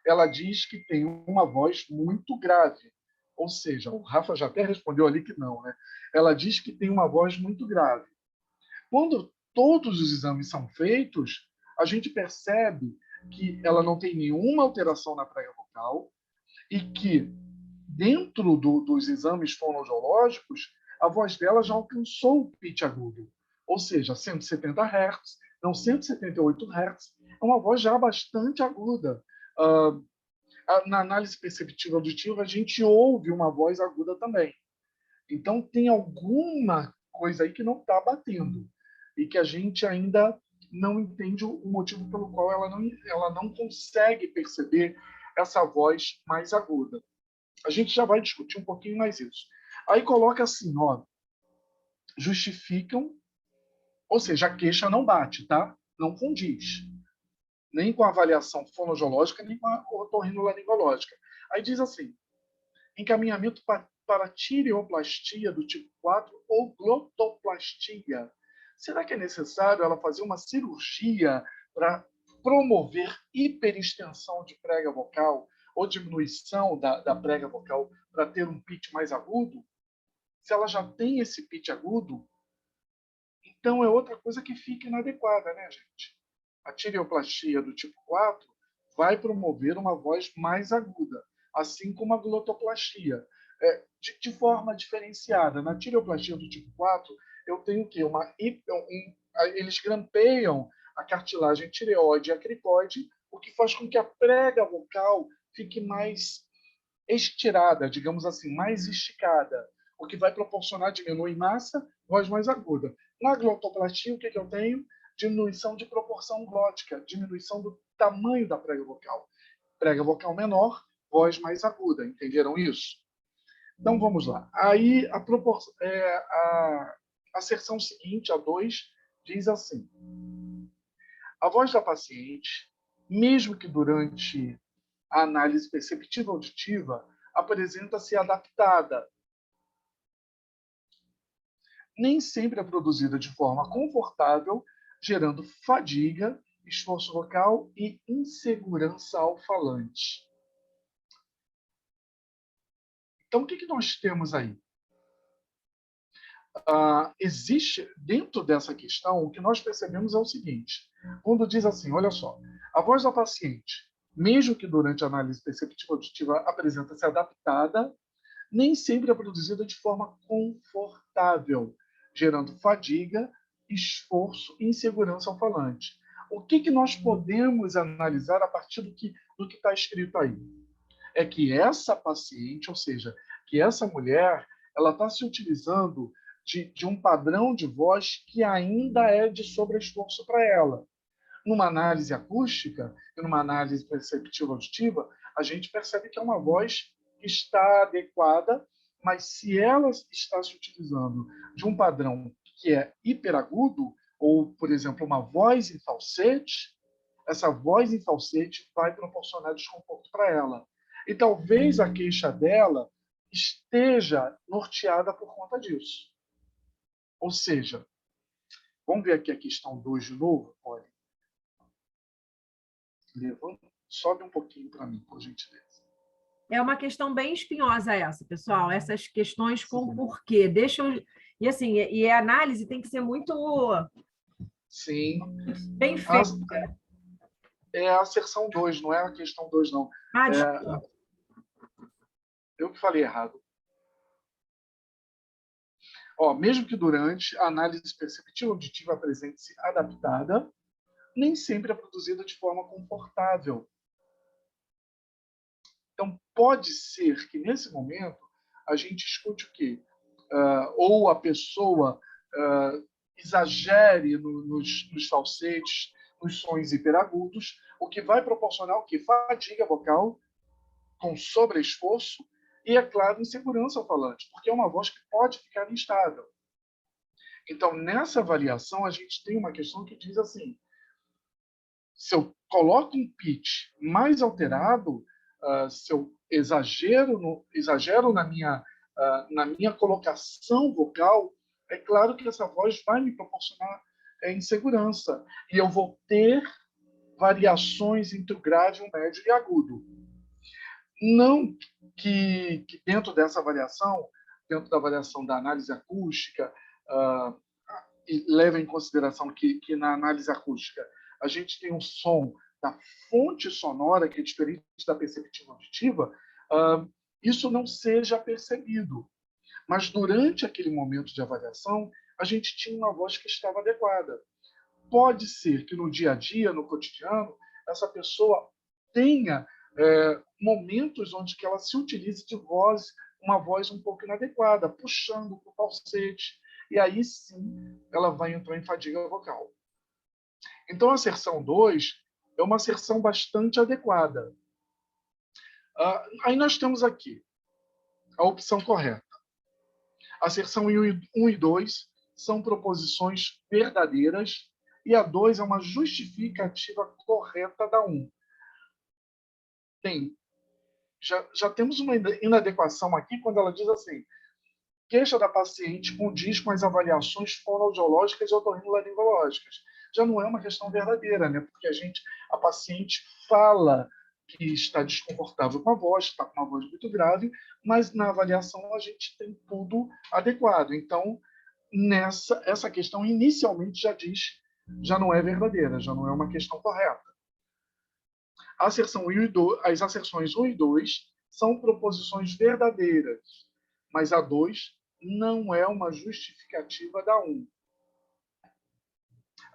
Ela diz que tem uma voz muito grave. Ou seja, o Rafa já até respondeu ali que não, né? Ela diz que tem uma voz muito grave. Quando todos os exames são feitos, a gente percebe que ela não tem nenhuma alteração na prega vocal e que, dentro dos exames fonoaudiológicos, a voz dela já alcançou o pitch agudo, ou seja, 170 Hz, não 178 Hz, é uma voz já bastante aguda. Na análise perceptiva auditiva, a gente ouve uma voz aguda também. Então, tem alguma coisa aí que não está batendo e que a gente ainda não entende o motivo pelo qual ela não consegue perceber essa voz mais aguda. A gente já vai discutir um pouquinho mais isso. Aí coloca assim, ó, justificam, ou seja, a queixa não bate, tá? Não condiz. Nem com a avaliação fonoaudiológica, nem com a otorrinolaringológica. Aí diz assim, encaminhamento para tireoplastia do tipo 4 ou glotoplastia. Será que é necessário ela fazer uma cirurgia para promover hiperextensão de prega vocal ou diminuição da prega vocal para ter um pitch mais agudo? Se ela já tem esse pitch agudo, então é outra coisa que fica inadequada, né, gente? A tireoplastia do tipo 4 vai promover uma voz mais aguda, assim como a glotoplastia. De forma diferenciada. Na tireoplastia do tipo 4, eu tenho o quê? Eles grampeiam a cartilagem tireoide e a cricoide, o que faz com que a prega vocal fique mais estirada, digamos assim, mais esticada, o que vai proporcionar diminuir massa, voz mais aguda. Na glotoplastia, o que eu tenho? Diminuição de proporção glótica, diminuição do tamanho da prega vocal. Prega vocal menor, voz mais aguda. Entenderam isso? Então, vamos lá. Aí, a asserção seguinte, a 2, diz assim. A voz da paciente, mesmo que durante a análise perceptiva auditiva, apresenta-se adaptada. Nem sempre é produzida de forma confortável, gerando fadiga, esforço vocal e insegurança ao falante. Então, o que nós temos aí? Existe, dentro dessa questão, o que nós percebemos é o seguinte, quando diz assim, olha só, a voz da paciente, mesmo que durante a análise perceptiva auditiva apresenta-se adaptada, nem sempre é produzida de forma confortável, gerando fadiga, esforço e insegurança ao falante. O que nós podemos analisar a partir do que está escrito aí? É que essa paciente, ou seja, que essa mulher, ela está se utilizando de um padrão de voz que ainda é de sobreesforço para ela. Numa análise acústica e numa análise perceptiva auditiva, a gente percebe que é uma voz que está adequada Mas se ela está se utilizando de um padrão que é hiperagudo, ou, por exemplo, uma voz em falsete, essa voz em falsete vai proporcionar desconforto para ela. E talvez a queixa dela esteja norteada por conta disso. Ou seja, vamos ver aqui a questão 2 de novo? Olha, sobe um pouquinho para mim, por gentileza. É uma questão bem espinhosa essa, pessoal. Essas questões com Sim. porquê. Deixa eu... E assim, e a análise tem que ser muito Sim. bem feita. É a asserção 2, não é a questão 2, não. Desculpa. Eu que falei errado. Mesmo que durante a análise perceptiva auditiva apresente-se adaptada, nem sempre é produzida de forma confortável. Então, pode ser que, nesse momento, a gente escute o quê? Ou a pessoa exagere nos falsetes, nos sons hiperagudos, o que vai proporcionar o quê? Fadiga vocal, com sobreesforço, e, é claro, insegurança ao falante, porque é uma voz que pode ficar instável. Então, nessa avaliação, a gente tem uma questão que diz assim: se eu coloco um pitch mais alterado, se eu exagero na minha colocação vocal, é claro que essa voz vai me proporcionar insegurança. E eu vou ter variações entre o grave, o médio e agudo. Não que dentro dessa variação, dentro da variação da análise acústica, e leva em consideração que na análise acústica a gente tem um som da fonte sonora, que é diferente da perceptiva auditiva, isso não seja percebido. Mas durante aquele momento de avaliação, a gente tinha uma voz que estava adequada. Pode ser que no dia a dia, no cotidiano, essa pessoa tenha momentos onde que ela se utilize de uma voz um pouco inadequada, puxando para o falsete, e aí sim ela vai entrar em fadiga vocal. Então a asserção 2 é uma asserção bastante adequada. Aí nós temos aqui a opção correta. A asserção 1 e 2 são proposições verdadeiras e a 2 é uma justificativa correta da 1. Já temos uma inadequação aqui quando ela diz assim: queixa da paciente condiz com as avaliações fonoaudiológicas e otorrinolaringológicas. Já não é uma questão verdadeira, né? Porque a paciente fala que está desconfortável com a voz, está com uma voz muito grave, mas na avaliação a gente tem tudo adequado. Então, essa questão inicialmente já não é verdadeira, já não é uma questão correta. As asserções 1 e 2 são proposições verdadeiras, mas a 2 não é uma justificativa da 1.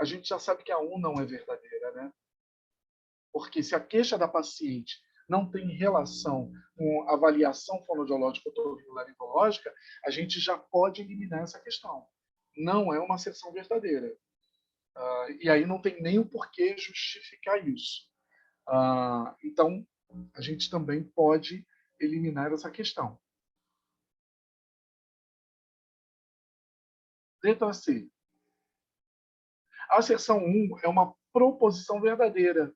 A gente já sabe que a 1 não é verdadeira, né? Porque se a queixa da paciente não tem relação com avaliação fonoaudiológica ou otorrinolaringológica, a gente já pode eliminar essa questão. Não é uma asserção verdadeira. E aí não tem nem o porquê justificar isso. Então, a gente também pode eliminar essa questão. Letra C. A asserção 1 é uma proposição verdadeira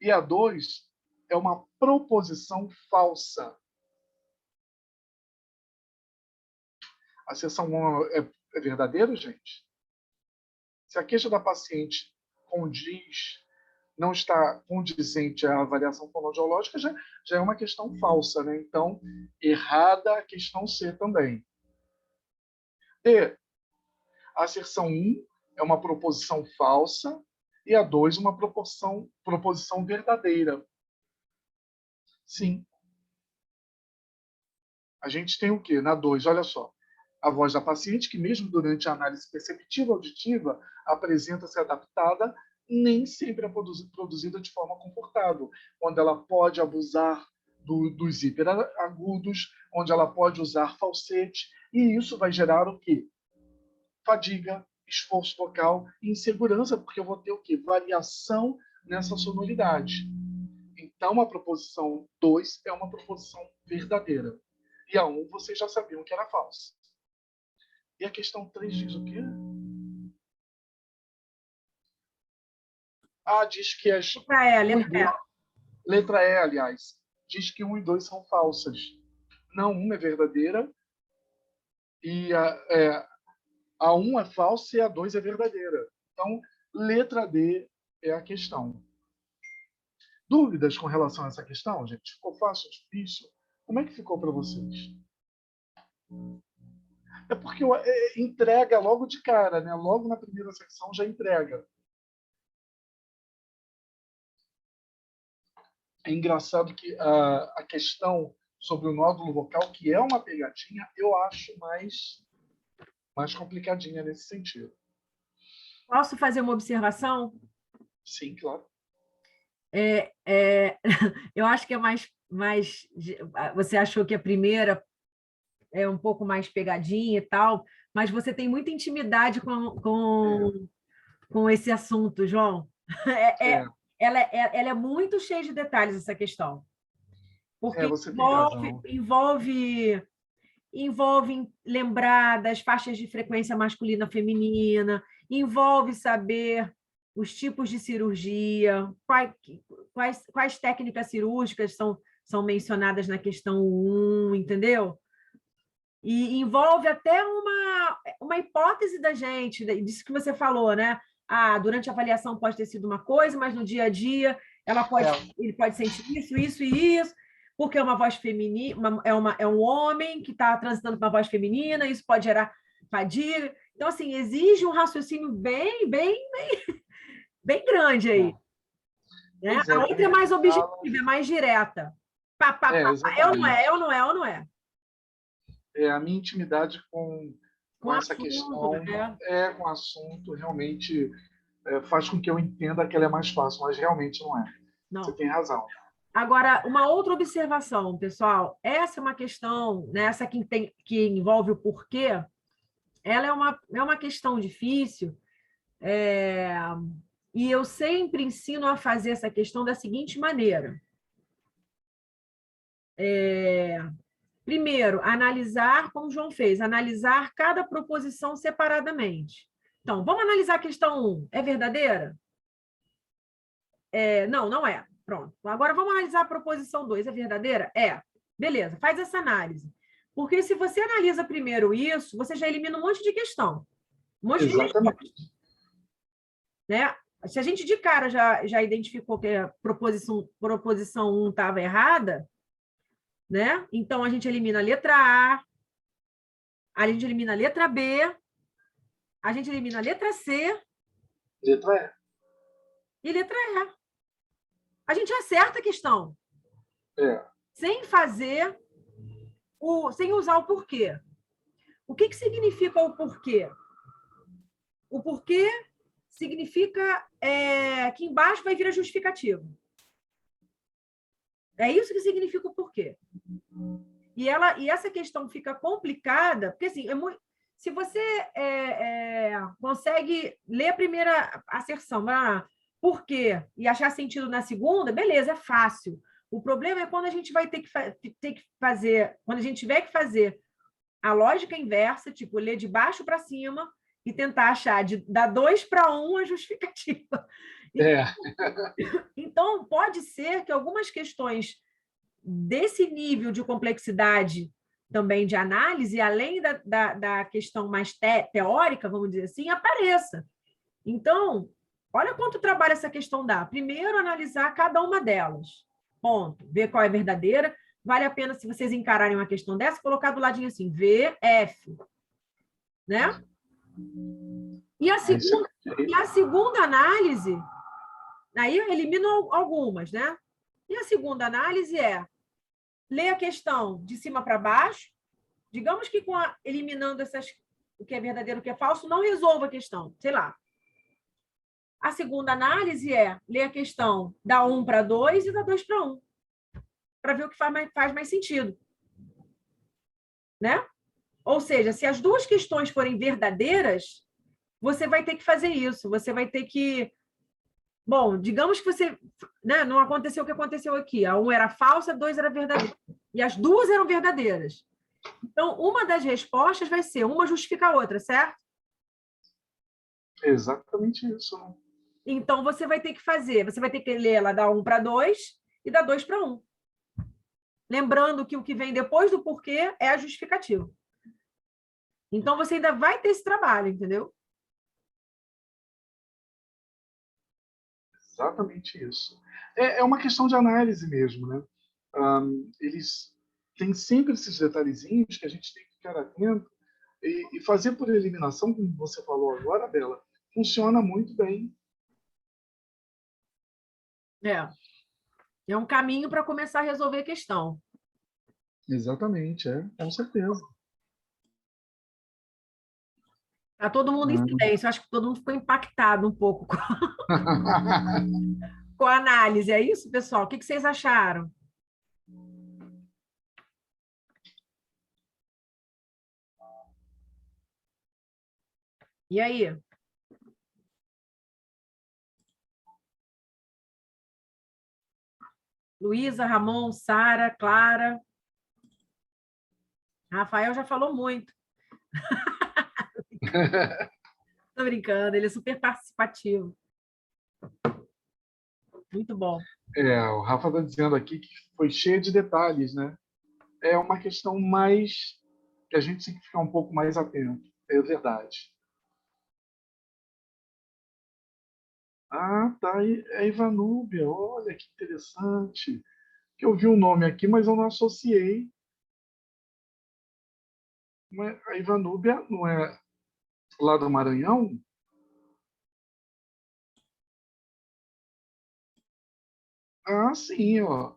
e a 2 é uma proposição falsa. A asserção 1 é verdadeira, gente? Se a queixa da paciente não está condizente à avaliação fonoaudiológica, já é uma questão falsa, né? Então, errada a questão C também. D. A asserção 1 é uma proposição falsa e a 2 uma proposição verdadeira. Sim. A gente tem o quê? Na 2, olha só. A voz da paciente, que mesmo durante a análise perceptiva auditiva apresenta-se adaptada, nem sempre é produzida de forma confortável, onde ela pode abusar dos hiperagudos, onde ela pode usar falsete, e isso vai gerar o quê? Fadiga, esforço vocal e insegurança, porque eu vou ter o quê? Variação nessa sonoridade. Então, a proposição 2 é uma proposição verdadeira. E a 1 vocês já sabiam que era falsa. E a questão 3 diz o quê? Diz que as... Letra E, aliás. Diz que 1 e 2 são falsas. Não, 1 é verdadeira e a 1 é falsa e a 2 é verdadeira. Então, letra D é a questão. Dúvidas com relação a essa questão, gente? Ficou fácil, difícil? Como é que ficou para vocês? É porque entrega logo de cara, né? Logo na primeira secção já entrega. É engraçado que a questão sobre o nódulo vocal, que é uma pegadinha, eu acho mais complicadinha nesse sentido. Posso fazer uma observação? Sim, claro. Eu acho que é mais... Você achou que a primeira é um pouco mais pegadinha e tal, mas você tem muita intimidade com esse assunto, João. Ela é muito cheia de detalhes, essa questão. Porque você tem razão. envolve lembrar das faixas de frequência masculina e feminina, envolve saber os tipos de cirurgia, quais técnicas cirúrgicas são mencionadas na questão 1, entendeu? E envolve até uma hipótese da gente, disso que você falou, né? Durante a avaliação pode ter sido uma coisa, mas no dia a dia ele pode sentir isso e isso, porque é uma voz feminina, é um homem que está transitando com uma voz feminina, isso pode gerar fadiga. Então, assim, exige um raciocínio bem grande aí. Né? A outra é mais objetiva, é mais direta. Eu não é. A minha intimidade com essa questão, com o assunto, realmente faz com que eu entenda que ela é mais fácil, mas realmente não é. Não. Você tem razão. Agora, uma outra observação, pessoal, essa é uma questão, né, essa que envolve o porquê, ela é uma questão difícil, e eu sempre ensino a fazer essa questão da seguinte maneira. Primeiro, analisar, como o João fez, analisar cada proposição separadamente. Então, vamos analisar a questão 1. É verdadeira? Não é. Pronto. Agora, vamos analisar a proposição 2. É verdadeira? É. Beleza, faz essa análise. Porque se você analisa primeiro isso, você já elimina um monte de questão. Um monte de resposta. Né? Se a gente de cara já identificou que a proposição 1 estava errada, né? Então, a gente elimina a letra a gente elimina a letra B, a gente elimina a letra C. Letra E. E letra E. A gente acerta a questão. Sem sem usar o porquê. O que significa o porquê? O porquê significa que embaixo vai vir a justificativa. É isso que significa o porquê. E essa questão fica complicada, porque assim, se você consegue ler a primeira asserção, por quê? E achar sentido na segunda, beleza, é fácil. O problema é quando a gente vai ter que fazer, quando a gente tiver que fazer a lógica inversa, tipo, ler de baixo para cima e tentar achar da 2 para 1 a justificativa. Então, pode ser que algumas questões desse nível de complexidade também de análise, além da questão mais teórica, vamos dizer assim, apareça. Então, olha quanto trabalho essa questão dá. Primeiro, analisar cada uma delas. Ponto. Ver qual é verdadeira. Vale a pena, se vocês encararem uma questão dessa, colocar do ladinho assim, V, F. Né? E a segunda análise, aí eu elimino algumas, né? E a segunda análise ler a questão de cima para baixo. Digamos que eliminando o que é verdadeiro e o que é falso, não resolva a questão. Sei lá. A segunda análise ler a questão da 1 para 2 e da 2 para 1. Para ver o que faz mais sentido. Né? Ou seja, se as duas questões forem verdadeiras, você vai ter que fazer isso. Você vai ter que... Bom, digamos que você... Né, não aconteceu o que aconteceu aqui. A 1 era falsa, a 2 era verdadeira. E as duas eram verdadeiras. Então, uma das respostas vai ser, uma justifica a outra, certo? É exatamente isso, né? Então, você vai ter que ler ela da 1 para 2 e da 2 para 1. Lembrando que o que vem depois do porquê é a justificativa. Então, você ainda vai ter esse trabalho, entendeu? Exatamente isso. É uma questão de análise mesmo, né? Eles têm sempre esses detalhezinhos que a gente tem que ficar atento e fazer por eliminação, como você falou agora, Bela, funciona muito bem. É um caminho para começar a resolver a questão. Exatamente, com certeza. Está todo mundo em silêncio. Acho que todo mundo ficou impactado um pouco com a análise. É isso, pessoal? O que vocês acharam? E aí? Luísa, Ramon, Sara, Clara. Rafael já falou muito. Tô brincando, ele é super participativo. Muito bom. O Rafa está dizendo aqui que foi cheio de detalhes, né? É uma questão mais que a gente tem que ficar um pouco mais atento. É verdade. Ah, tá. É Ivanúbia. Olha que interessante. Que eu vi o nome aqui, mas eu não associei. A Ivanúbia não é lá do Maranhão? Ah, sim, ó.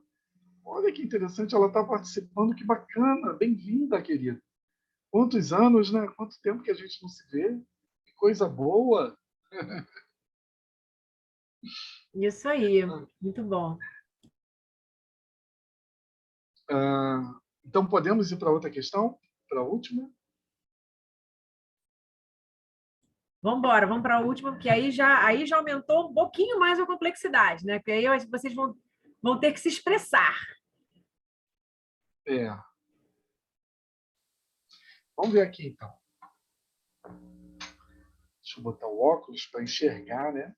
Olha que interessante, ela está participando, que bacana. Bem-vinda, querida. Quantos anos, né? Quanto tempo que a gente não se vê. Que coisa boa. Isso aí, muito bom. Então, podemos ir para outra questão? Para a última? Vamos embora, vamos para a última, porque aí já aumentou um pouquinho mais a complexidade, né? Porque aí vocês vão ter que se expressar. Vamos ver aqui, então. Deixa eu botar o óculos para enxergar, né?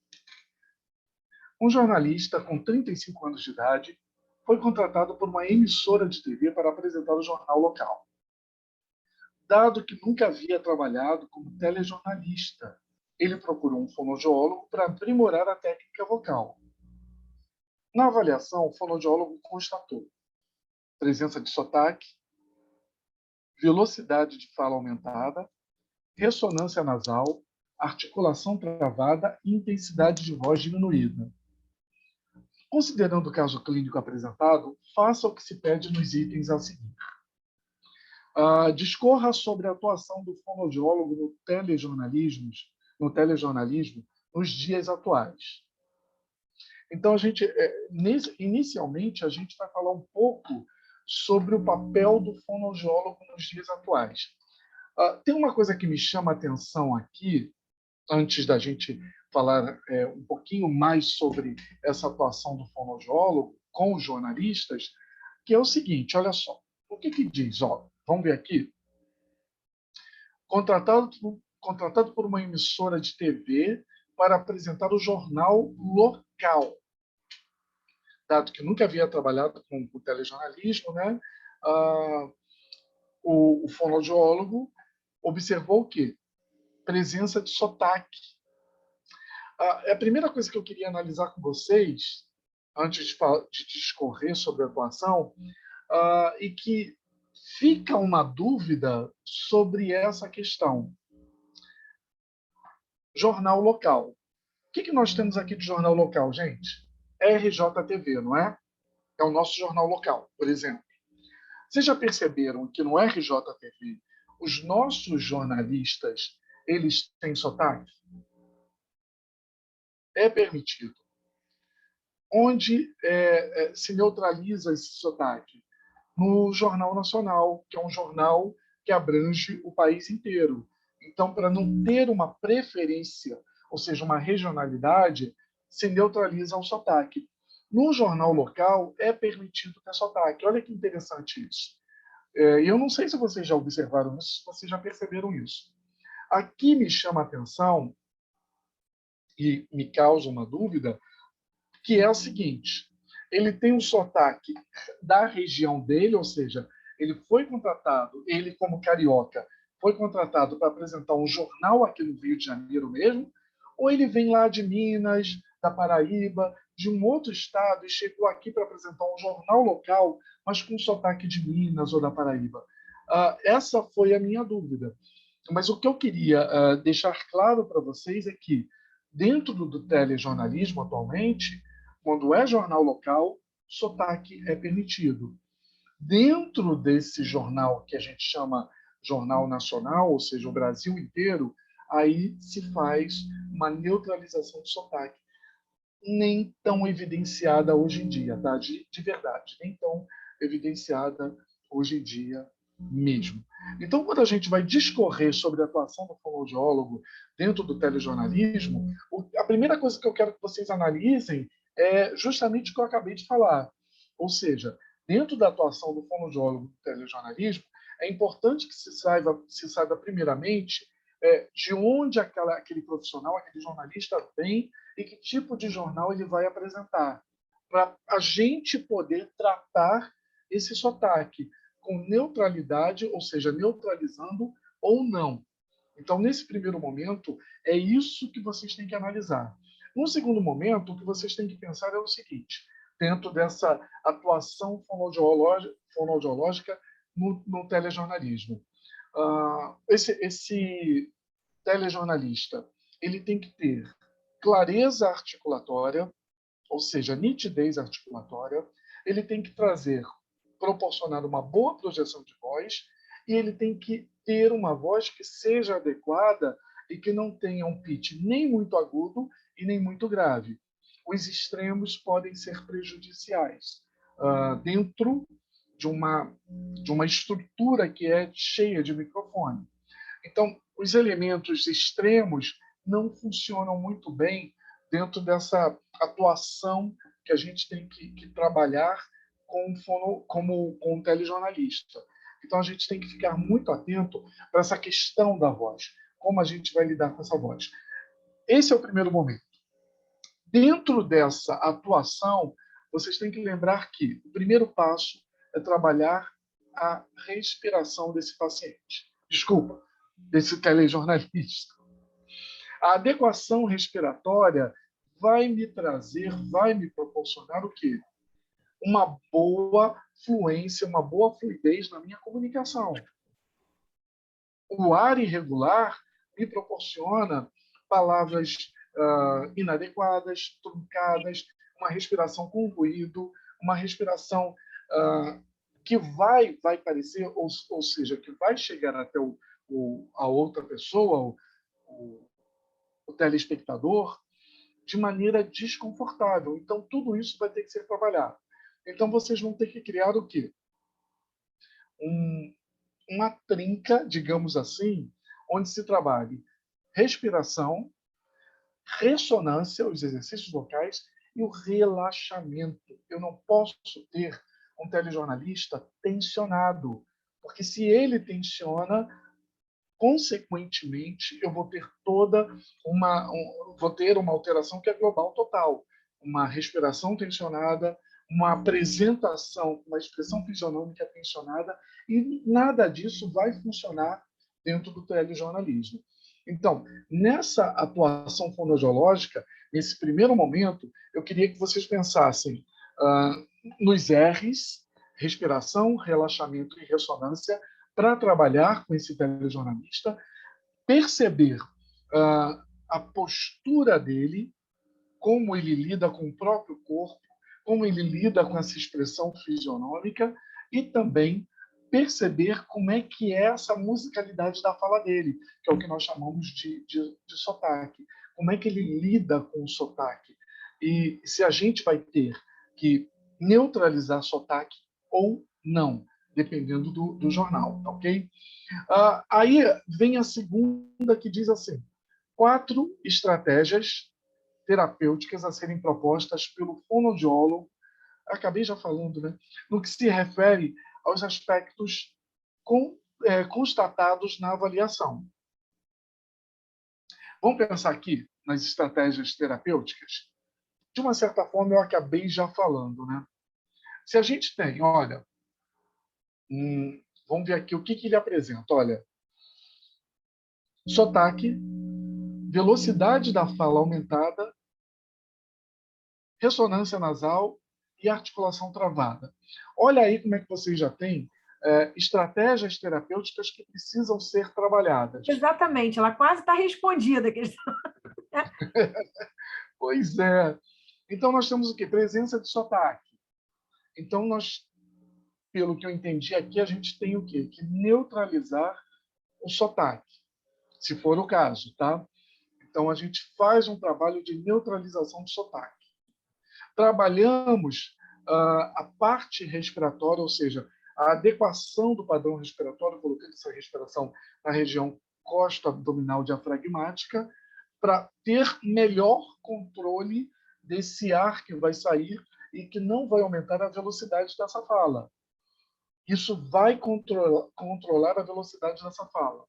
Um jornalista com 35 anos de idade foi contratado por uma emissora de TV para apresentar o jornal local. Dado que nunca havia trabalhado como telejornalista, ele procurou um fonoaudiólogo para aprimorar a técnica vocal. Na avaliação, o fonoaudiólogo constatou presença de sotaque, velocidade de fala aumentada, ressonância nasal, articulação travada e intensidade de voz diminuída. Considerando o caso clínico apresentado, faça o que se pede nos itens a seguir. Discorra sobre a atuação do fonoaudiólogo no telejornalismo nos dias atuais. Então, inicialmente, a gente vai falar um pouco sobre o papel do fonoaudiólogo nos dias atuais. Tem uma coisa que me chama a atenção aqui, antes da gente falar um pouquinho mais sobre essa atuação do fonoaudiólogo com os jornalistas, que é o seguinte, olha só, o que diz? Vamos ver aqui. Contratado por uma emissora de TV para apresentar o jornal local. Dado que nunca havia trabalhado com telejornalismo, né? O fonoaudiólogo observou o quê? Presença de sotaque. A primeira coisa que eu queria analisar com vocês, antes de discorrer sobre a atuação, e que fica uma dúvida sobre essa questão. Jornal local. O que nós temos aqui de jornal local, gente? RJTV, não é? É o nosso jornal local, por exemplo. Vocês já perceberam que no RJTV os nossos jornalistas eles têm sotaque? É permitido. Onde se neutraliza esse sotaque? No Jornal Nacional, que é um jornal que abrange o país inteiro. Então, para não ter uma preferência, ou seja, uma regionalidade, se neutraliza o sotaque. No jornal local, é permitido ter sotaque. Olha que interessante isso. E eu não sei se vocês já observaram isso, se vocês já perceberam isso. Aqui me chama a atenção e me causa uma dúvida, que é a seguinte: ele tem um sotaque da região dele, ou seja, ele foi contratado, ele como carioca, foi contratado para apresentar um jornal aqui no Rio de Janeiro mesmo, ou ele vem lá de Minas, da Paraíba, de um outro estado e chegou aqui para apresentar um jornal local, mas com sotaque de Minas ou da Paraíba? Essa foi a minha dúvida. Mas o que eu queria deixar claro para vocês é que, dentro do telejornalismo atualmente, quando é jornal local, sotaque é permitido. Dentro desse jornal que a gente chama jornal nacional, ou seja, o Brasil inteiro, aí se faz uma neutralização de sotaque. Nem tão evidenciada hoje em dia, tá? De verdade, nem tão evidenciada hoje em dia mesmo. Então, quando a gente vai discorrer sobre a atuação do fonoaudiólogo dentro do telejornalismo, a primeira coisa que eu quero que vocês analisem é justamente o que eu acabei de falar. Ou seja, dentro da atuação do fonoaudiólogo no telejornalismo, é importante que se saiba primeiramente de onde aquele profissional, aquele jornalista vem e que tipo de jornal ele vai apresentar, para a gente poder tratar esse sotaque com neutralidade, ou seja, neutralizando ou não. Então, nesse primeiro momento, é isso que vocês têm que analisar. No segundo momento, o que vocês têm que pensar é o seguinte: dentro dessa atuação fonoaudiológica no telejornalismo. Esse telejornalista ele tem que ter clareza articulatória, ou seja, nitidez articulatória, ele tem que proporcionar uma boa projeção de voz, e ele tem que ter uma voz que seja adequada e que não tenha um pitch nem muito agudo e nem muito grave. Os extremos podem ser prejudiciais dentro de uma estrutura que é cheia de microfone. Então, os elementos extremos não funcionam muito bem dentro dessa atuação que a gente tem que trabalhar como um telejornalista. Então, a gente tem que ficar muito atento para essa questão da voz, como a gente vai lidar com essa voz. Esse é o primeiro momento. Dentro dessa atuação, vocês têm que lembrar que o primeiro passo é trabalhar a respiração desse paciente. Desculpa, desse telejornalista. A adequação respiratória vai me proporcionar o quê? Uma boa fluência, uma boa fluidez na minha comunicação. O ar irregular me proporciona palavras inadequadas, truncadas, uma respiração com ruído, uma respiração que vai parecer, ou seja, que vai chegar até a outra pessoa, o telespectador, de maneira desconfortável. Então, tudo isso vai ter que ser trabalhado. Então, vocês vão ter que criar o quê? Uma trinca, digamos assim, onde se trabalhe respiração, ressonância, os exercícios vocais e o relaxamento. Eu não posso ter um telejornalista tensionado, porque se ele tensiona, consequentemente, eu vou ter vou ter uma alteração que é global total, uma respiração tensionada, uma apresentação, uma expressão fisionômica tensionada, e nada disso vai funcionar dentro do telejornalismo. Então, nessa atuação fonoaudiológica, nesse primeiro momento, eu queria que vocês pensassem nos R's, respiração, relaxamento e ressonância, para trabalhar com esse telejornalista, perceber a postura dele, como ele lida com o próprio corpo, como ele lida com essa expressão fisionômica, e também perceber como é que é essa musicalidade da fala dele, que é o que nós chamamos de sotaque. Como é que ele lida com o sotaque. E se a gente vai ter que neutralizar sotaque ou não, dependendo do jornal, ok? Aí vem a segunda, que diz assim: 4 estratégias terapêuticas a serem propostas pelo fonoaudiólogo, acabei já falando, né, no que se refere aos aspectos constatados na avaliação. Vamos pensar aqui nas estratégias terapêuticas? De uma certa forma, eu acabei já falando, né? Se a gente tem, olha, vamos ver aqui o que ele apresenta. Olha, sotaque, velocidade da fala aumentada, ressonância nasal e articulação travada. Olha aí como é que vocês já têm estratégias terapêuticas que precisam ser trabalhadas. Exatamente, ela quase está respondida a questão. Pois é. Então, nós temos o quê? Presença de sotaque. Então, pelo que eu entendi aqui, a gente tem o quê? Que neutralizar o sotaque, se for o caso, tá? Então, a gente faz um trabalho de neutralização do sotaque. Trabalhamos a parte respiratória, ou seja, a adequação do padrão respiratório, colocando essa respiração na região costo-abdominal diafragmática, para ter melhor controle desse ar que vai sair e que não vai aumentar a velocidade dessa fala. Isso vai controlar a velocidade dessa fala.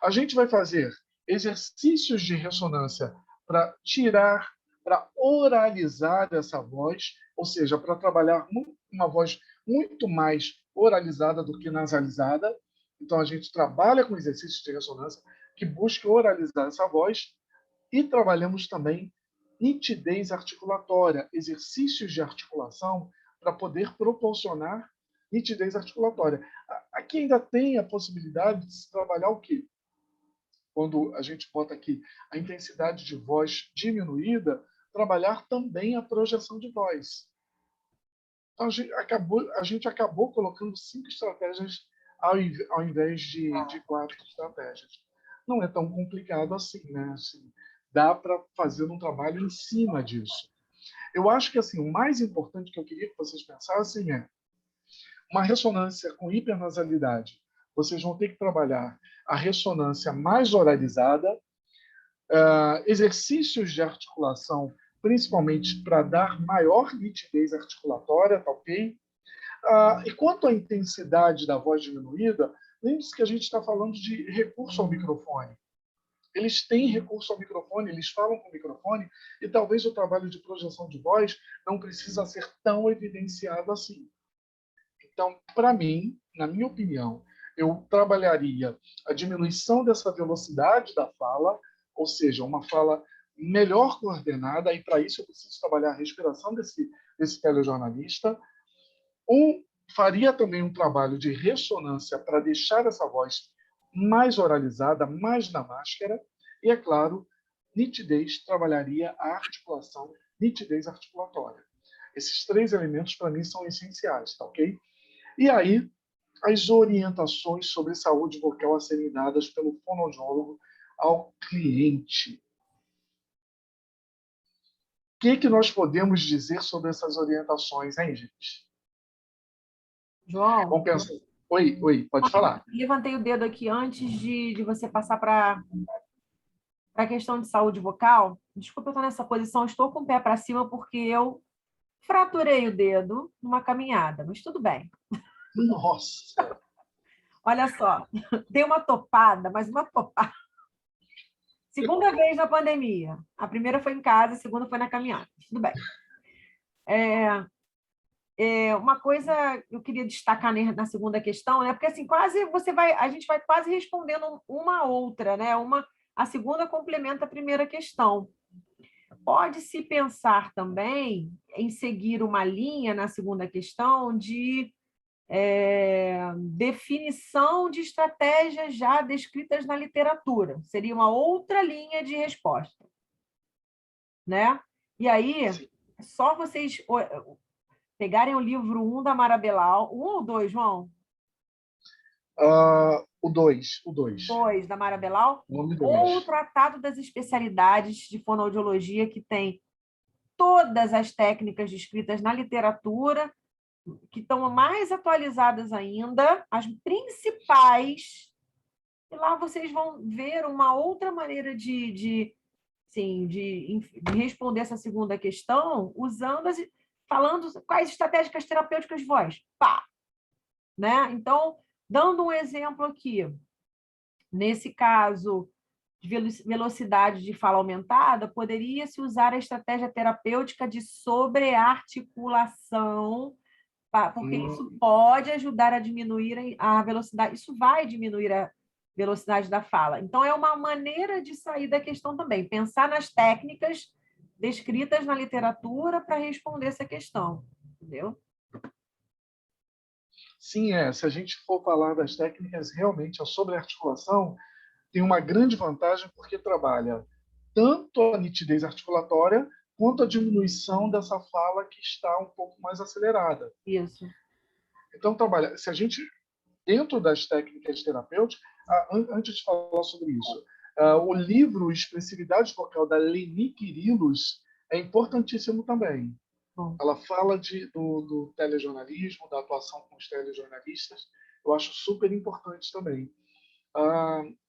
A gente vai fazer exercícios de ressonância para tirar, para oralizar essa voz, ou seja, para trabalhar uma voz muito mais oralizada do que nasalizada. Então, a gente trabalha com exercícios de ressonância que buscam oralizar essa voz e trabalhamos também nitidez articulatória, exercícios de articulação para poder proporcionar nitidez articulatória. Aqui ainda tem a possibilidade de se trabalhar o quê? Quando a gente bota aqui a intensidade de voz diminuída, trabalhar também a projeção de voz. Então, a gente acabou colocando 5 estratégias ao invés de 4 estratégias. Não é tão complicado assim, né? Assim, dá para fazer um trabalho em cima disso. Eu acho que assim, o mais importante que eu queria que vocês pensassem é uma ressonância com hipernasalidade. Vocês vão ter que trabalhar a ressonância mais oralizada, exercícios de articulação, principalmente para dar maior nitidez articulatória, tá ok? E quanto à intensidade da voz diminuída, lembre-se que a gente está falando de recurso ao microfone. Eles têm recurso ao microfone, eles falam com o microfone, e talvez o trabalho de projeção de voz não precisa ser tão evidenciado assim. Então, para mim, na minha opinião, eu trabalharia a diminuição dessa velocidade da fala, ou seja, uma fala melhor coordenada, e para isso eu preciso trabalhar a respiração desse telejornalista. Faria também um trabalho de ressonância para deixar essa voz mais oralizada, mais na máscara, e, é claro, nitidez, trabalharia a articulação, nitidez articulatória. Esses 3 elementos, para mim, são essenciais, tá ok? E aí, as orientações sobre saúde vocal a serem dadas pelo fonoaudiólogo ao cliente. O que nós podemos dizer sobre essas orientações, hein, gente? João? Vamos pensar. Oi, pode falar. Levantei o dedo aqui antes de você passar para a questão de saúde vocal. Desculpa eu estar nessa posição, estou com o pé para cima porque eu fraturei o dedo numa caminhada, mas tudo bem. Nossa! Olha só, dei uma topada, mas uma topada. Segunda vez na pandemia. A primeira foi em casa, a segunda foi na caminhada. Tudo bem. Uma coisa eu queria destacar na segunda questão, né? Porque assim, a gente vai quase respondendo uma a outra, né? A segunda complementa a primeira questão. Pode-se pensar também em seguir uma linha na segunda questão de definição de estratégias já descritas na literatura. Seria uma outra linha de resposta, né? E aí, só vocês pegarem o livro 1 da Mara Belal, 1 ou 2, João? O 2. 2 da Mara Belal. Ou o Tratado das Especialidades de Fonoaudiologia, que tem todas as técnicas descritas na literatura, que estão mais atualizadas ainda, as principais, e lá vocês vão ver uma outra maneira de responder essa segunda questão, falando quais estratégicas terapêuticas de voz. Pá! Né? Então, Dando um exemplo aqui, nesse caso de velocidade de fala aumentada, poderia-se usar a estratégia terapêutica de sobrearticulação, porque isso pode ajudar a diminuir a velocidade, isso vai diminuir a velocidade da fala. Então, é uma maneira de sair da questão também, pensar nas técnicas descritas na literatura para responder essa questão, entendeu? Sim, se a gente for falar das técnicas, realmente a sobrearticulação tem uma grande vantagem porque trabalha tanto a nitidez articulatória quanto a diminuição dessa fala que está um pouco mais acelerada. Isso. Então, trabalha. Se a gente, dentro das técnicas terapêuticas, antes de falar sobre isso, o livro Expressividade Vocal, da Leni Quirilos, é importantíssimo também. Bom. Ela fala do telejornalismo, da atuação com os telejornalistas. Eu acho super importante também.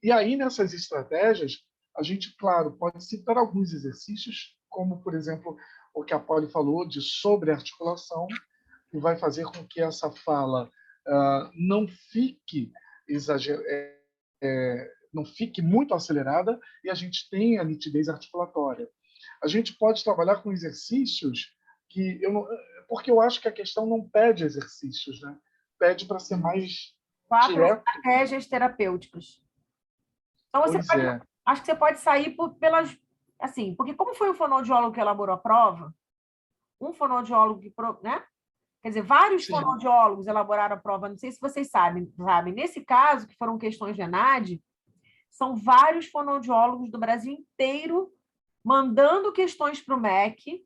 E aí, nessas estratégias, a gente, claro, pode citar alguns exercícios, como, por exemplo, o que a Polly falou de sobrearticulação, que vai fazer com que essa fala não fique não fique muito acelerada e a gente tenha a nitidez articulatória. A gente pode trabalhar com exercícios que porque eu acho que a questão não pede exercícios, né? Pede para ser mais 4 direto. estratégias terapêuticas. Então, acho que você pode sair pelas... Assim, porque como foi o fonoaudiólogo que elaborou a prova, um fonoaudiólogo que... Né? Quer dizer, vários fonoaudiólogos elaboraram a prova, não sei se vocês sabem. Nesse caso, que foram questões de ENAD, são vários fonoaudiólogos do Brasil inteiro mandando questões para o MEC,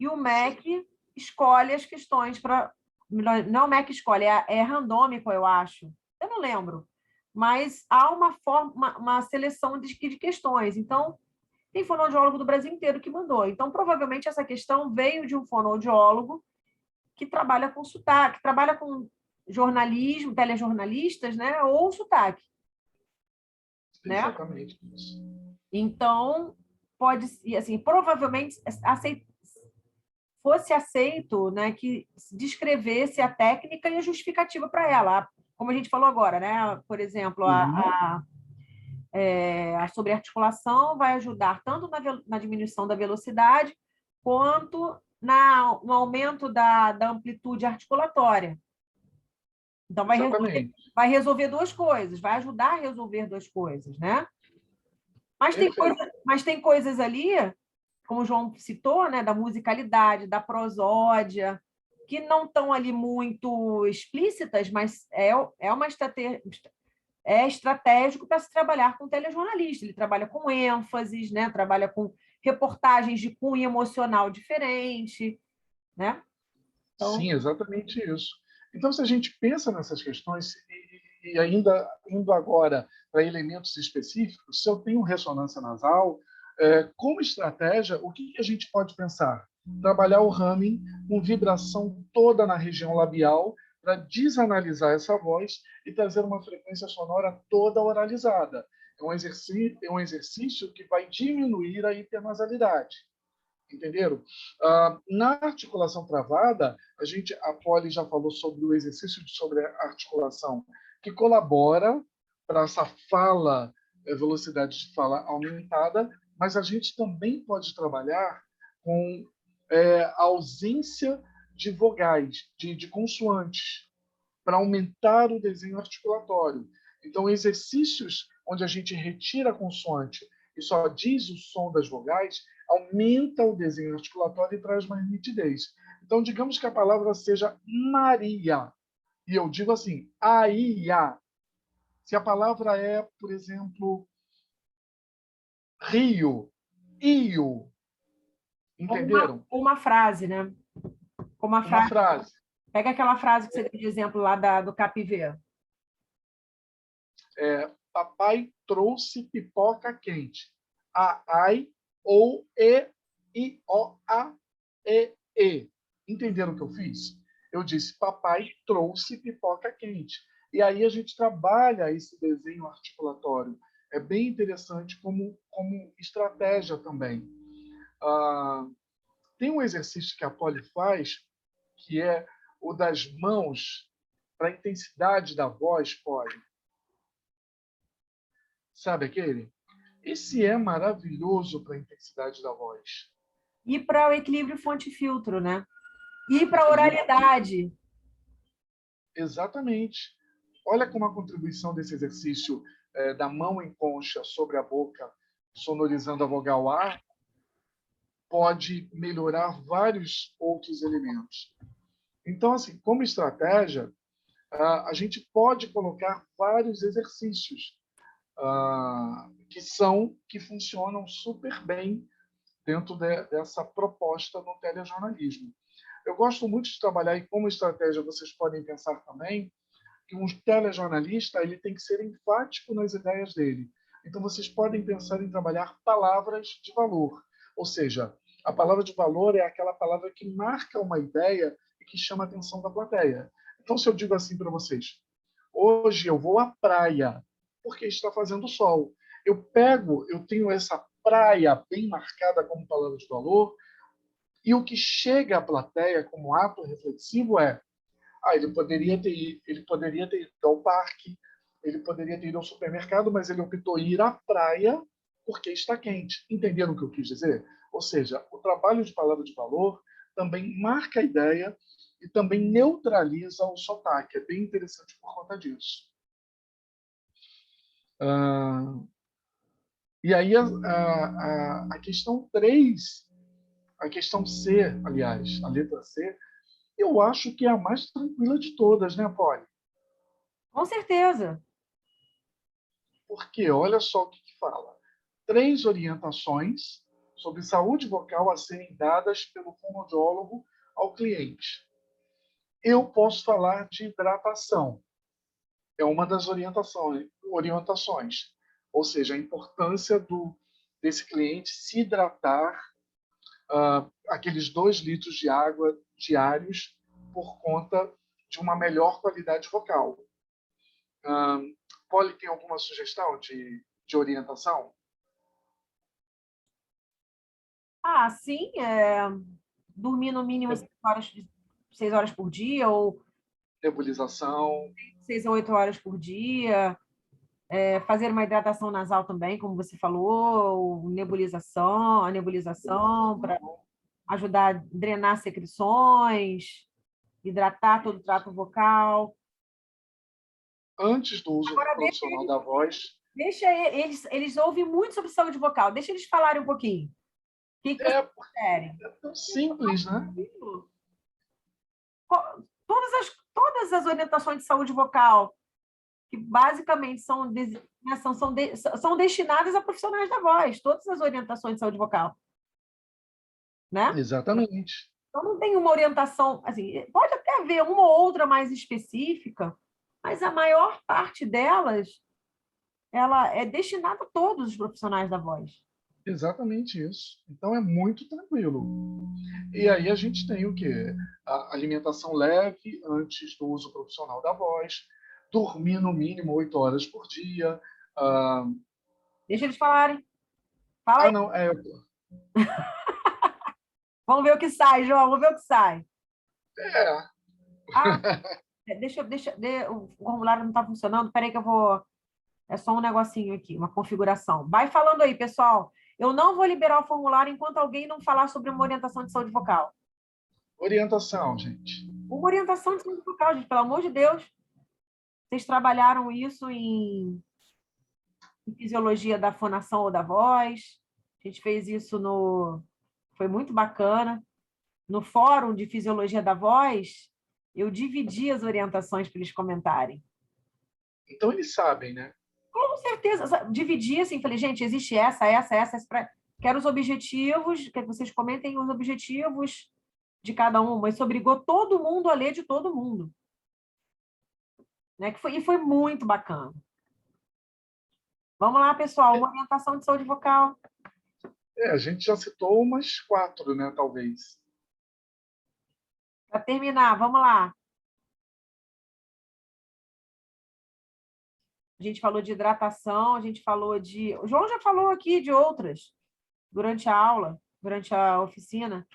e o MEC escolhe as questões para... Não, o MEC escolhe, é randômico, eu acho. Eu não lembro. Mas há uma seleção de questões. Então, tem fonoaudiólogo do Brasil inteiro que mandou. Então, provavelmente, essa questão veio de um fonoaudiólogo que trabalha com sotaque, que trabalha com jornalismo, telejornalistas, né? Ou sotaque. Exatamente. Né? Então, pode, assim, provavelmente fosse aceito, né, que descrevesse a técnica e a justificativa para ela. Como a gente falou agora, né? Por exemplo, a sobrearticulação vai ajudar tanto na diminuição da velocidade quanto no aumento da amplitude articulatória. Então, vai resolver duas coisas, vai ajudar a resolver duas coisas, né? Mas tem coisas ali, como o João citou, né, da musicalidade, da prosódia, que não estão ali muito explícitas, mas é uma estratégia, é estratégico para se trabalhar com o telejornalista. Ele trabalha com ênfases, né? Trabalha com reportagens de cunho emocional diferente, né? Então... Sim, exatamente isso. Então, se a gente pensa nessas questões, e ainda indo agora para elementos específicos, se eu tenho ressonância nasal, como estratégia, o que a gente pode pensar? Trabalhar o humming com vibração toda na região labial para desanalisar essa voz e trazer uma frequência sonora toda oralizada. É um exercício que vai diminuir a hipernasalidade. Entenderam? Na articulação travada, a Polly já falou sobre o exercício sobre a articulação, que colabora para essa fala, velocidade de fala aumentada, mas a gente também pode trabalhar com a ausência de vogais, de consoantes, para aumentar o desenho articulatório. Então, exercícios onde a gente retira a consoante e só diz o som das vogais, aumenta o desenho articulatório e traz mais nitidez. Então, digamos que a palavra seja Maria, e eu digo assim, Aia. Se a palavra é, por exemplo, Rio, Io, entenderam? Uma frase, né? Uma frase. Pega aquela frase que você deu de exemplo lá do Capivê. Papai trouxe pipoca quente. Ai, ou, e, I, O, A, E. Entenderam o que eu fiz? Eu disse, papai trouxe pipoca quente. E aí a gente trabalha esse desenho articulatório. É bem interessante como estratégia também. Tem um exercício que a Polly faz, que é o das mãos para a intensidade da voz, pode. Sabe aquele? Esse é maravilhoso para a intensidade da voz. E para o equilíbrio fonte-filtro, né? E para a oralidade. Exatamente. Olha como a contribuição desse exercício da mão em concha sobre a boca, sonorizando a vogal A, pode melhorar vários outros elementos. Então, assim, como estratégia, a gente pode colocar vários exercícios que funcionam super bem dentro dessa proposta no telejornalismo. Eu gosto muito de trabalhar, e como estratégia vocês podem pensar também, que um telejornalista ele tem que ser enfático nas ideias dele. Então, vocês podem pensar em trabalhar palavras de valor. Ou seja, a palavra de valor é aquela palavra que marca uma ideia e que chama a atenção da plateia. Então, se eu digo assim para vocês, hoje eu vou à praia, porque está fazendo sol. Eu tenho essa praia bem marcada como palavra de valor, e o que chega à plateia como ato reflexivo é: ele poderia ter ido ao parque, ele poderia ter ido ao supermercado, mas ele optou ir à praia porque está quente. Entenderam o que eu quis dizer? Ou seja, o trabalho de palavra de valor também marca a ideia e também neutraliza o sotaque. É bem interessante por conta disso. E aí a questão 3, a questão C, aliás, a letra C, eu acho que é a mais tranquila de todas, né, Polly? Com certeza. Porque olha só o que fala. 3 orientações sobre saúde vocal a serem dadas pelo fonoaudiólogo ao cliente. Eu posso falar de hidratação. É uma das orientações. Ou seja, a importância desse cliente se hidratar aqueles 2 litros de água diários por conta de uma melhor qualidade vocal. Polly, tem alguma sugestão de orientação? Sim, dormir no mínimo 6 horas por dia, ou Nebulização. 6 a 8 horas por dia, fazer uma hidratação nasal também, como você falou, a nebulização para ajudar a drenar secreções, hidratar todo o trato vocal. Antes do uso Agora, profissional da voz. Deixa eles ouvem muito sobre saúde vocal, deixa eles falarem um pouquinho. O que vocês querem? É tão simples, né? Todas as orientações de saúde vocal, que basicamente são destinadas a profissionais da voz, todas as orientações de saúde vocal. Né? Exatamente. Então, não tem uma orientação, assim, pode até haver uma ou outra mais específica, mas a maior parte delas ela é destinada a todos os profissionais da voz. Exatamente isso. Então é muito tranquilo. E aí a gente tem o quê? A alimentação leve antes do uso profissional da voz, dormir no mínimo 8 horas por dia. Deixa eles falarem. Fala aí. Não, Vamos ver o que sai, João, vamos ver o que sai. O formulário não está funcionando, espera que eu vou... É só um negocinho aqui, uma configuração. Vai falando aí, pessoal. Eu não vou liberar o formulário enquanto alguém não falar sobre uma orientação de saúde vocal. Orientação, gente. Uma orientação de saúde vocal, gente, pelo amor de Deus. Vocês trabalharam isso em fisiologia da fonação ou da voz. A gente fez isso Foi muito bacana. No fórum de fisiologia da voz, eu dividi as orientações para eles comentarem. Então eles sabem, né? Com certeza. Dividi assim, falei, gente, existe essa. Quero os objetivos, que vocês comentem os objetivos de cada um, mas isso obrigou todo mundo a ler de todo mundo. Né? E foi muito bacana. Vamos lá, pessoal, uma orientação de saúde vocal. A gente já citou umas 4, né, talvez. Para terminar, vamos lá. A gente falou de hidratação, a gente falou de... O João já falou aqui de outras durante a aula, durante a oficina.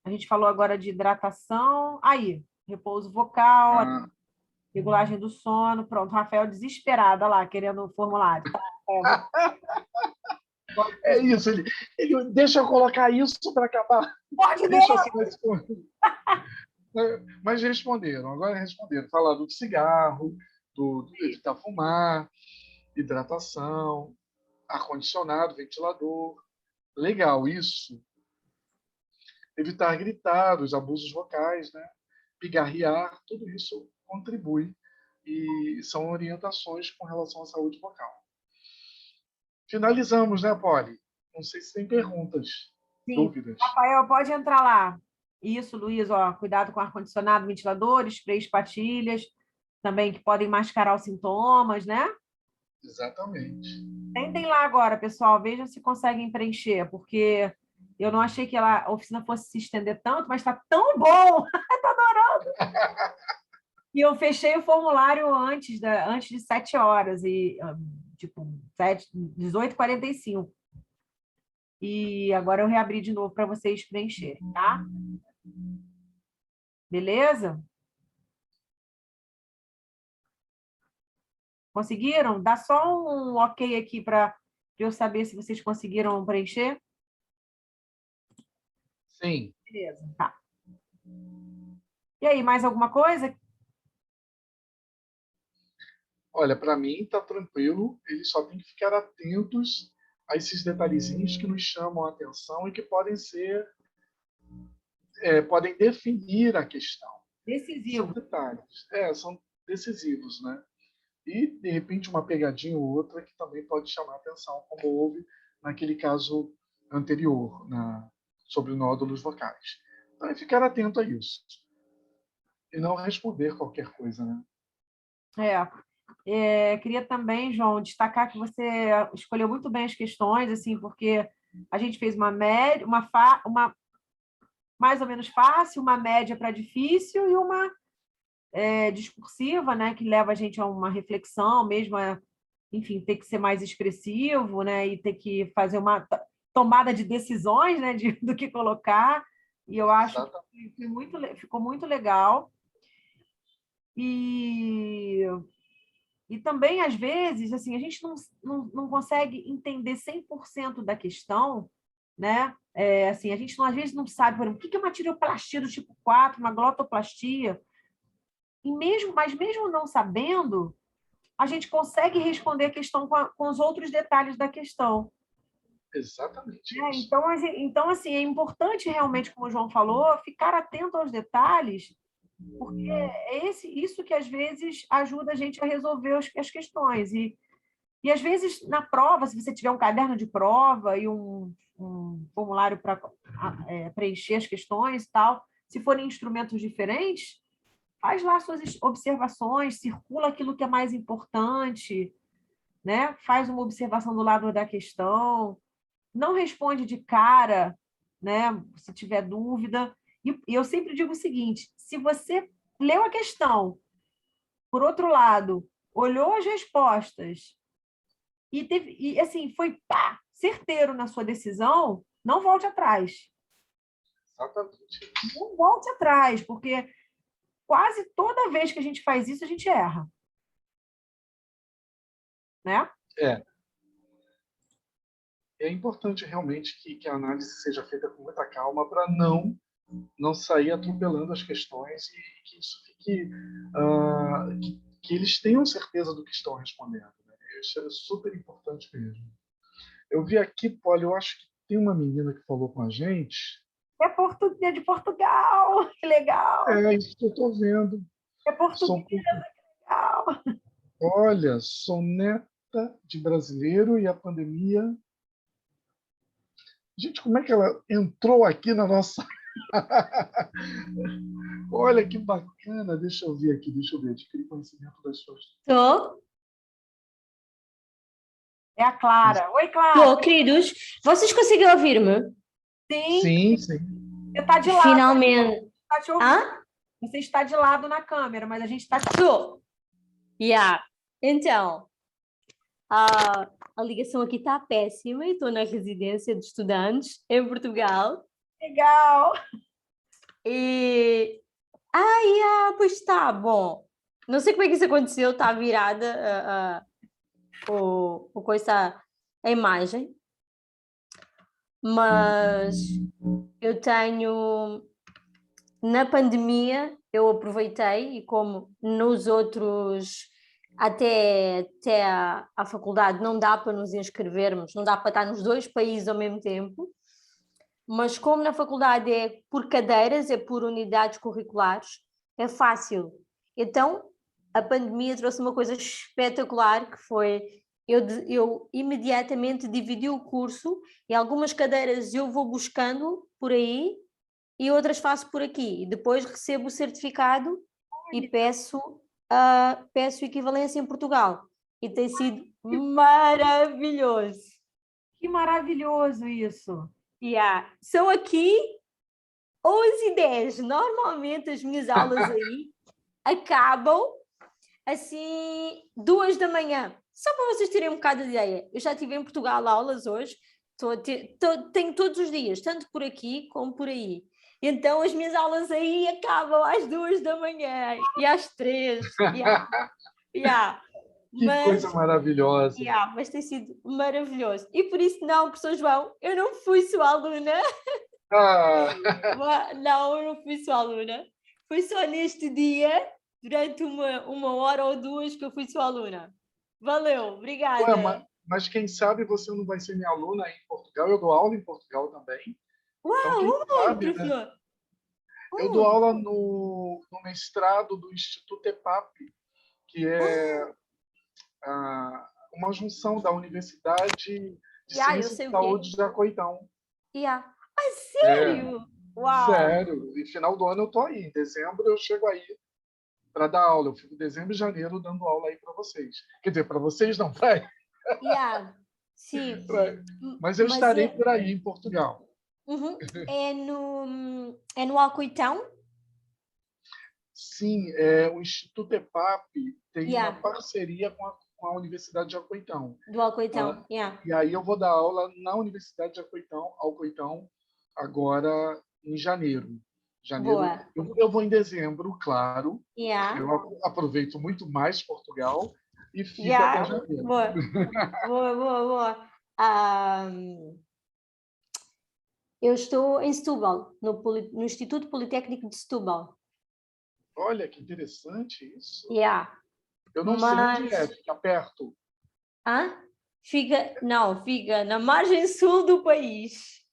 A gente falou agora de hidratação. Aí, repouso vocal, Regulagem do sono, pronto. Rafael desesperado, olha lá, querendo o formulário. Tá, É isso, ele deixa eu colocar isso para acabar. pode Deixa eu ver! assinar esse formulário. Mas responderam, agora responderam. Falaram do cigarro, do evitar fumar, hidratação, ar-condicionado, ventilador. Legal, isso. Evitar gritar, os abusos vocais, né? Pigarrear, tudo isso contribui e são orientações com relação à saúde vocal. Finalizamos, né, Polly? Não sei se tem perguntas, Sim. dúvidas. Rafael, pode entrar lá. Isso, Luiz, ó, cuidado com ar-condicionado, ventiladores, sprays, patilhas, também que podem mascarar os sintomas, né? Exatamente. Tentem lá agora, pessoal, vejam se conseguem preencher, porque eu não achei que a oficina fosse se estender tanto, mas está tão bom! Estou adorando! E eu fechei o formulário antes de 7 horas, tipo, 18h45. E agora eu reabri de novo para vocês preencherem, tá? Beleza? Conseguiram? Dá só um ok aqui para eu saber se vocês conseguiram preencher. Sim. Beleza, tá. E aí, mais alguma coisa? Olha, para mim está tranquilo, eles só têm que ficar atentos a esses detalhezinhos que nos chamam a atenção e que podem podem definir a questão. São Decisivo. detalhes, são decisivos, né? E, de repente, uma pegadinha ou outra que também pode chamar a atenção, como houve naquele caso anterior, sobre nódulos vocais. Então, é ficar atento a isso. E não responder qualquer coisa, né? Queria também, João, destacar que você escolheu muito bem as questões, assim, porque a gente fez uma média, uma mais ou menos fácil, uma média para difícil e uma discursiva, né, que leva a gente a uma reflexão, mesmo enfim, ter que ser mais expressivo, né, e ter que fazer uma tomada de decisões, né, do que colocar. E eu acho que ficou muito legal. E também, às vezes, assim, a gente não consegue entender 100% da questão, né? Assim, a gente, às vezes, não sabe, por exemplo, o que é uma tireoplastia do tipo 4, uma glotoplastia. Mas mesmo não sabendo, a gente consegue responder a questão com os outros detalhes da questão. Exatamente isso. Então, assim, é importante realmente, como o João falou, ficar atento aos detalhes, porque é isso que, às vezes, ajuda a gente a resolver as questões. E, às vezes, na prova, se você tiver um caderno de prova e um formulário para preencher as questões e tal, se forem instrumentos diferentes, faz lá suas observações, circula aquilo que é mais importante, né? Faz uma observação do lado da questão, não responde de cara, né? Se tiver dúvida. E eu sempre digo o seguinte: se você leu a questão, por outro lado, olhou as respostas e assim, foi certeiro na sua decisão, não volte atrás. Exatamente. Não volte atrás, porque quase toda vez que a gente faz isso, a gente erra. Né? É importante realmente que a análise seja feita com muita calma para não sair atropelando as questões e que isso fique que eles tenham certeza do que estão respondendo. Né? Isso é super importante mesmo. Eu vi aqui, Polly, eu acho que tem uma menina que falou com a gente. É de Portugal, que legal. É isso que eu estou vendo. É portuguesa, que legal. Olha, sou neta de brasileiro e a pandemia. Gente, como é que ela entrou aqui na nossa. Olha que bacana. Deixa eu ver aqui, Adquirir conhecimento das suas. Estou. É a Clara. Oi, Clara. Estou, queridos. Vocês conseguem ouvir-me? Sim. Sim. Você está de lado. Finalmente. Tá te ouvindo. Hã? Você está de lado na câmera, mas a gente está... Estou. Yeah. Então, a ligação aqui está péssima e estou na residência de estudantes em Portugal. Legal. E... pois está, bom. Não sei como é que isso aconteceu, está virada o coisa, a imagem. Mas eu tenho... Na pandemia, eu aproveitei e como nos outros... Até a faculdade não dá para nos inscrevermos, não dá para estar nos 2 países ao mesmo tempo, mas como na faculdade é por cadeiras, é por unidades curriculares, é fácil. Então, a pandemia trouxe uma coisa espetacular, que foi eu imediatamente dividi o curso e algumas cadeiras eu vou buscando por aí e outras faço por aqui. E depois recebo o certificado e peço equivalência em Portugal. E tem sido maravilhoso. Que maravilhoso isso! São aqui 11h10. Normalmente as minhas aulas aí acabam assim 2 da manhã. Só para vocês terem um bocado de ideia. Eu já estive em Portugal aulas hoje, tenho todos os dias, tanto por aqui como por aí. Então as minhas aulas aí acabam às 2 da manhã e às 3. Que coisa maravilhosa. Mas tem sido maravilhoso. E por isso, não, professor João, eu não fui sua aluna. Não, eu não fui sua aluna. Foi só neste dia, durante uma hora ou 2, que eu fui sua aluna. Valeu, obrigada. Ué, mas quem sabe você não vai ser minha aluna aí em Portugal? Eu dou aula em Portugal também. Uau, então, quem sabe, professor. Né? Eu dou aula no mestrado do Instituto EPAP, que é uma junção da Universidade de Ciência e Saúde de Jacuitão. Sério? Uau! Sério. E final do ano eu estou aí. Em dezembro eu chego aí para dar aula. Eu fico em dezembro e janeiro dando aula aí para vocês. Quer dizer, para vocês não, para aí. Sim. Mas eu estarei por aí em Portugal. Uhum. É no Alcoitão? Sim, o Instituto EPAP tem uma parceria com a Universidade de Alcoitão. Do Alcoitão, E aí eu vou dar aula na Universidade de Alcoitão agora em janeiro. Boa. Eu vou em dezembro, claro. Eu aproveito muito mais Portugal e fico até janeiro. Boa. Eu estou em Setúbal, no Instituto Politécnico de Setúbal. Olha, que interessante isso. Eu não sei onde é, fica perto. Fica na margem sul do país.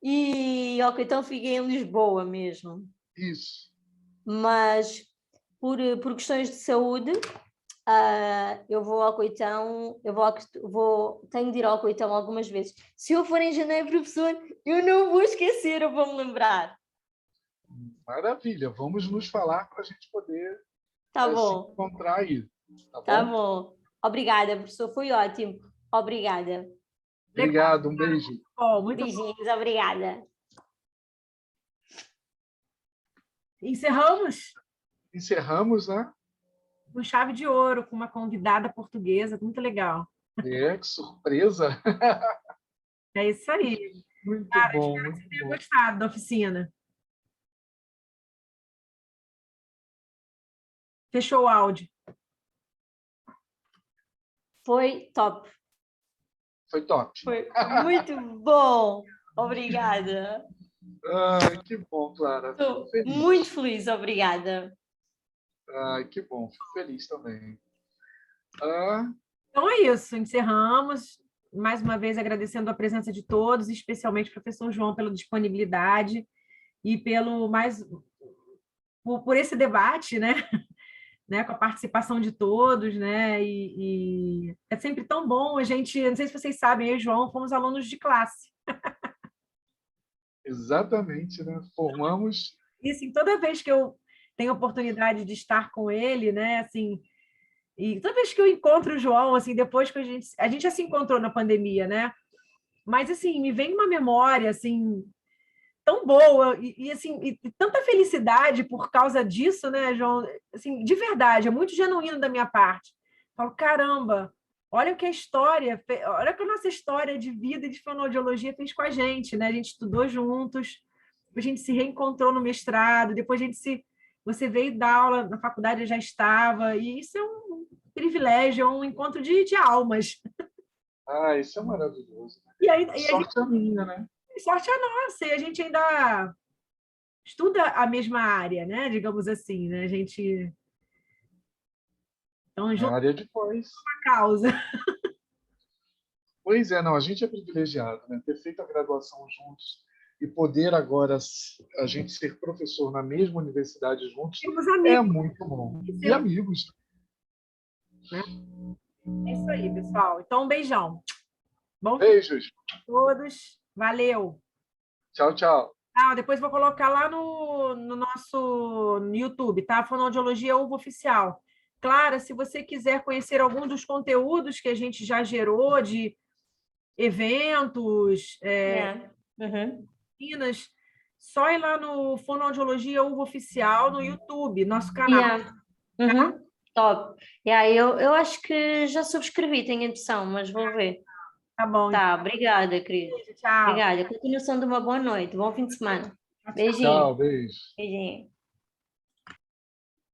E então fica em Lisboa mesmo. Isso. Mas por questões de saúde, eu vou ao Alcoitão, tenho de ir ao Alcoitão algumas vezes. Se eu for em janeiro, professor, eu não vou esquecer, eu vou me lembrar. Maravilha, vamos nos falar para a gente poder se encontrar aí. Tá bom. Obrigada, professor, foi ótimo. Obrigada. Obrigado, um beijo. Beijinhos, obrigada. Encerramos? Encerramos, né? Com chave de ouro, com uma convidada portuguesa, muito legal. Que surpresa! É isso aí. Muito Cara, bom. Espero que você tenha gostado da oficina. Fechou o áudio. Foi top. Foi top. Foi muito bom. Obrigada. Que bom, Clara. Estou muito feliz, obrigada. Que bom, fico feliz também. Então é isso, encerramos. Mais uma vez agradecendo a presença de todos, especialmente o professor João pela disponibilidade e por esse debate, né? Com a participação de todos, né? E é sempre tão bom a gente, não sei se vocês sabem, eu e o João fomos alunos de classe. Exatamente, né? Formamos. E assim, toda vez que eu tenho a oportunidade de estar com ele, né? Assim, e toda vez que eu encontro o João, assim, depois que a gente já se encontrou na pandemia, né? Mas assim, me vem uma memória assim tão boa e tanta felicidade por causa disso, né, João? Assim, de verdade, é muito genuíno da minha parte. Falo, caramba, olha o que a história, olha o que a nossa história de vida e de fonoaudiologia fez com a gente, né? A gente estudou juntos, depois a gente se reencontrou no mestrado, depois a gente se você veio dar aula na faculdade, já estava, e isso é um privilégio, é um encontro de almas. Isso é maravilhoso. E aí, Sorte a minha, né? sorte a nossa, e a gente ainda estuda a mesma área, né? Digamos assim, né? A gente. Então, É a junto área de pós. com a causa. Pois é, não, a gente é privilegiado, né? Ter feito a graduação juntos e poder agora a gente ser professor na mesma universidade juntos Temos é amigos, muito bom. E temos, amigos. né? É isso aí, pessoal. Então, um beijão. Bom fim Beijos. a todos. Valeu. Tchau, tchau. Depois vou colocar lá no nosso YouTube, tá? Fonoaudiologia Uva Oficial. Clara, se você quiser conhecer algum dos conteúdos que a gente já gerou de eventos, oficinas, só ir lá no Fonoaudiologia Uva Oficial no YouTube, nosso canal. Top. Eu acho que já subscrevi, tenho a impressão, mas vou ver. Tá bom. Tá, obrigada, querida. Tchau. Obrigada. Continuação de uma boa noite, bom fim de semana. Tchau, Beijinho. beijo. Beijinho.